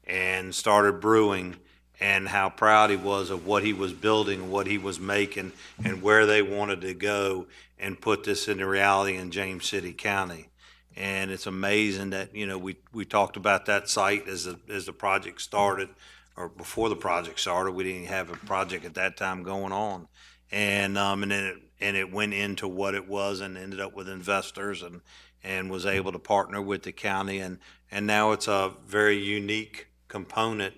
and started brewing, and how proud he was of what he was building, what he was making, and where they wanted to go and put this into reality in James City County. And it's amazing that, you know, we talked about that site as the project started, or before the project started. We didn't have a project at that time going on. And then it went into what it was and ended up with investors and was able to partner with the county. And now it's a very unique component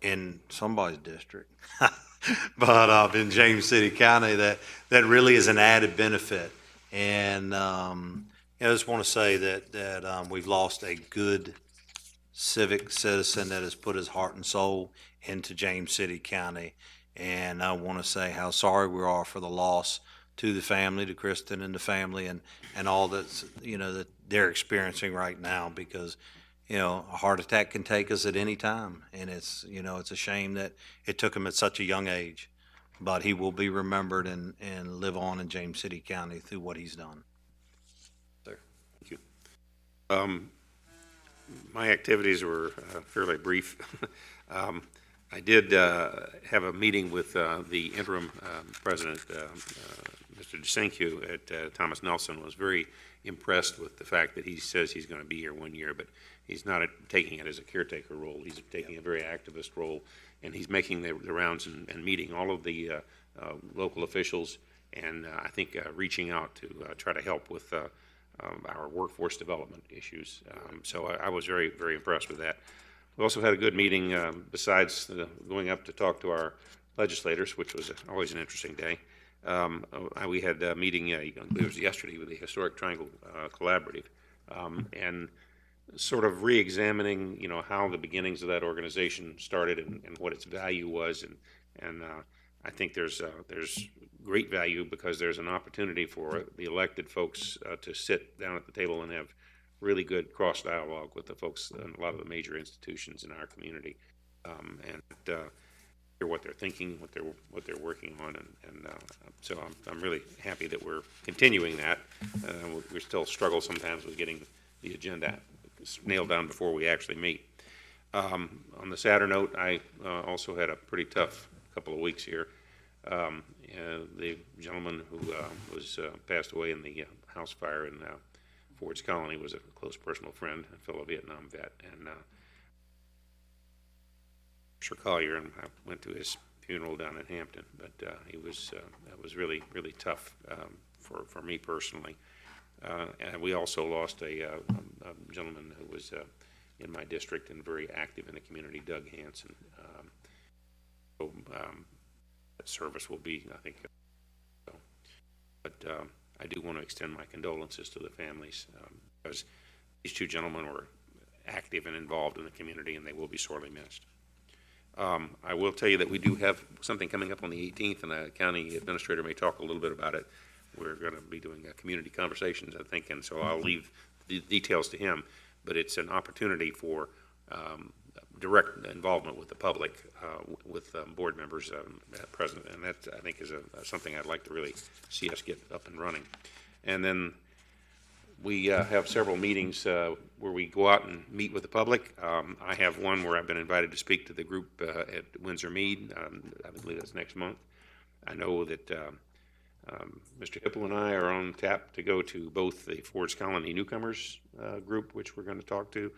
in somebody's district, but in James City County that really is an added benefit. And I just want to say that we've lost a good civic citizen that has put his heart and soul into James City County. And I want to say how sorry we are for the loss to the family, to Kristen and the family, and all that's, that they're experiencing right now, because, a heart attack can take us at any time. And it's, it's a shame that it took him at such a young age, but he will be remembered and live on in James City County through what he's done. Thank you. My activities were fairly brief. I did have a meeting with the interim president, Mr. DeSancu at Thomas Nelson. Was very impressed with the fact that he says he's going to be here 1 year, but he's not taking it as a caretaker role. He's taking a very activist role, and he's making the rounds and meeting all of the local officials, and I think reaching out to try to help with our workforce development issues. So I was very, very impressed with that. We also had a good meeting besides going up to talk to our legislators, which was always an interesting day. We had a meeting, I believe it was yesterday, with the Historic Triangle Collaborative, and sort of re-examining, how the beginnings of that organization started and what its value was, and I think there's great value because there's an opportunity for the elected folks to sit down at the table and have really good cross dialogue with the folks in a lot of the major institutions in our community, and hear what they're thinking, what they're working on, and so I'm really happy that we're continuing that. We still struggle sometimes with getting the agenda nailed down before we actually meet. On the sadder note, I also had a pretty tough couple of weeks here. The gentleman who was passed away in the house fire in Ford's Colony was a close personal friend, a fellow Vietnam vet, and Collier, and I went to his funeral down in Hampton, but that was really, really tough for me personally. And we also lost a gentleman who was in my district and very active in the community, Doug Hansen. That service will be, I think, but I do want to extend my condolences to the families because these two gentlemen were active and involved in the community, and they will be sorely missed. I will tell you that we do have something coming up on the 18th, and the county administrator may talk a little bit about it. We're going to be doing community conversations, I think, and so I'll leave the details to him. But it's an opportunity for direct involvement with the public, with board members present, and that, I think, is something I'd like to really see us get up and running. And then we have several meetings where we go out and meet with the public. I have one where I've been invited to speak to the group at Windsor Mead. I believe that's next month. I know that Mr. Hipple and I are on tap to go to both the Ford's Colony Newcomers group, which we're going to talk to,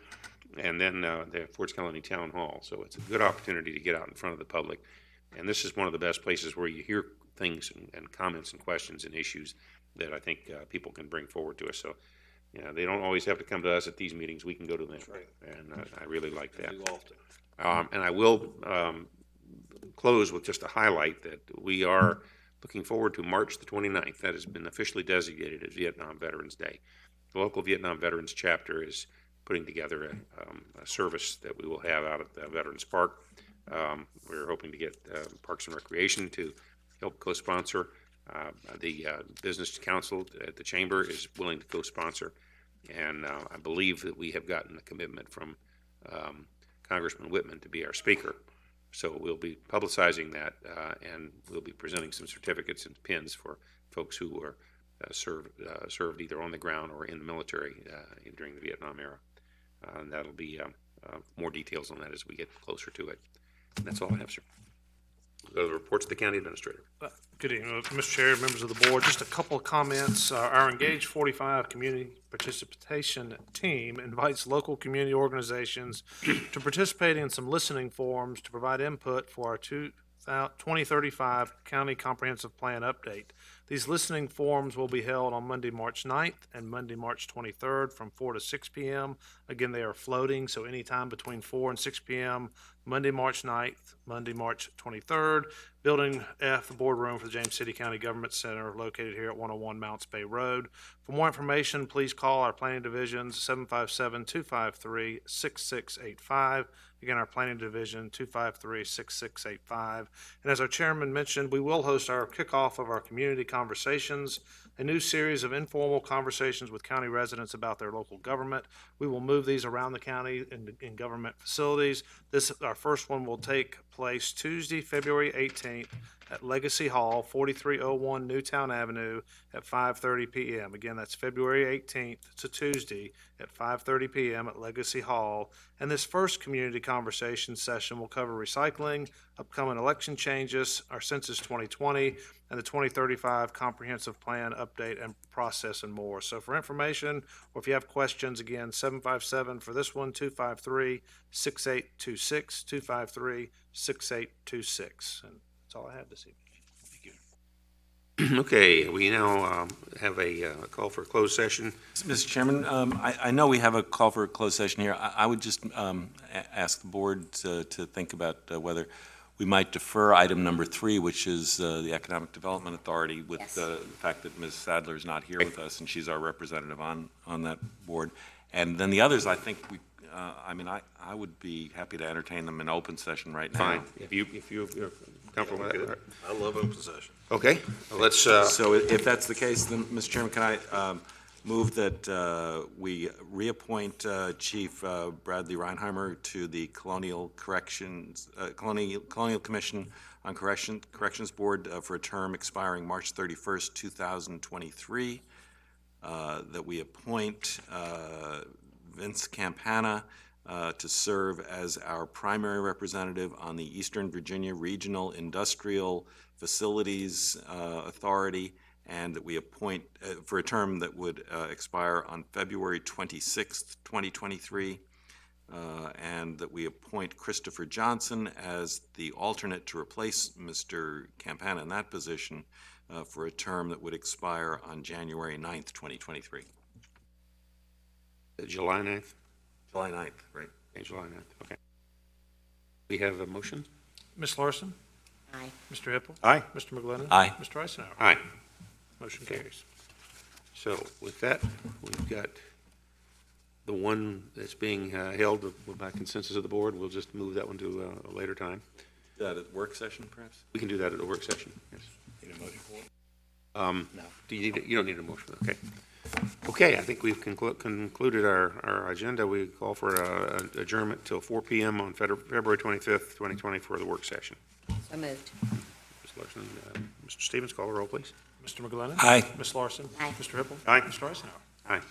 and then the Ford's Colony Town Hall. So it's a good opportunity to get out in front of the public. And this is one of the best places where you hear things and comments and questions and issues that I think people can bring forward to us. So, you know, they don't always have to come to us at these meetings. We can go to them. Right. And I really like that. And I will close with just a highlight that we are looking forward to March the 29th. That has been officially designated as Vietnam Veterans Day. The local Vietnam Veterans chapter is putting together a service that we will have out at the Veterans Park. We're hoping to get Parks and Recreation to help co-sponsor. The Business Council at the Chamber is willing to co-sponsor. And I believe that we have gotten a commitment from Congressman Whitman to be our speaker. So we'll be publicizing that, and we'll be presenting some certificates and pins for folks who are served either on the ground or in the military during the Vietnam era. And that'll be more details on that as we get closer to it. And that's all I have, sir. Go to the reports of the county administrator. Good evening, Mr. Chair, members of the board. Just a couple of comments. Our Engage 45 community participation team invites local community organizations to participate in some listening forums to provide input for our 2035 County Comprehensive Plan update. These listening forums will be held on Monday, March 9th and Monday, March 23rd from 4 to 6 p.m. Again, they are floating, so anytime between 4 and 6 p.m., Monday, March 9th, Monday, March 23rd, Building F, the boardroom for the James City County Government Center located here at 101 Mounts Bay Road. For more information, please call our planning divisions 757-253-6685. Again, our planning division 253-6685. And as our chairman mentioned, we will host our kickoff of our community conversations, a new series of informal conversations with county residents about their local government. We will move these around the county in government facilities. Our first one will take place Tuesday, February 18th at Legacy Hall, 4301 Newtown Avenue at 5:30 p.m. Again, that's February 18th. It's a Tuesday at 5:30 p.m. at Legacy Hall. And this first community conversation session will cover recycling, upcoming election changes, our Census 2020, and the 2035 Comprehensive Plan update and process and more. So for information, or if you have questions, again, 757 for this one, 253-6826, 253-6826. And that's all I have this evening. Thank you. Okay, we now have a call for a closed session. Mr. Chairman, I know we have a call for a closed session here. I would just ask the board to think about whether we might defer item number 3, which is the Economic Development Authority, with the fact that Ms. Sadler is not here with us, and she's our representative on that board. And then the others, I think I would be happy to entertain them in open session right now. Fine, if you're comfortable with that. I love open session. Okay, well, let's. So if that's the case, then, Mr. Chairman, can I move that we reappoint Chief Bradley Reinheimer to the Colonial Commission on Corrections Board for a term expiring March 31st, 2023. That we appoint Vince Campana to serve as our primary representative on the Eastern Virginia Regional Industrial Facilities Authority, and that we appoint for a term that would expire on February 26th, 2023, and that we appoint Christopher Johnson as the alternate to replace Mr. Campana in that position for a term that would expire on January 9th, 2023. July 9th? July 9th, right. Okay, July 9th, okay. We have a motion? Ms. Larson? Aye. Mr. Hippel? Aye. Mr. McGlinnan? Aye. Mr. Eisenhower? Aye. Motion carries. So with that, we've got the one that's being held by consensus of the board. We'll just move that one to a later time. That at work session, perhaps? We can do that at a work session, yes. Need a motion for it? No. You don't need a motion, okay. Okay, I think we've concluded our agenda. We call for adjournment till 4 PM on February 25th, 2020 for the work session. So moved. Ms. Larson, Mr. Stevens, call the roll, please. Mr. McGlinnan? Aye. Ms. Larson? Aye. Mr. Hippel? Aye. Mr. Eisenhower? Aye.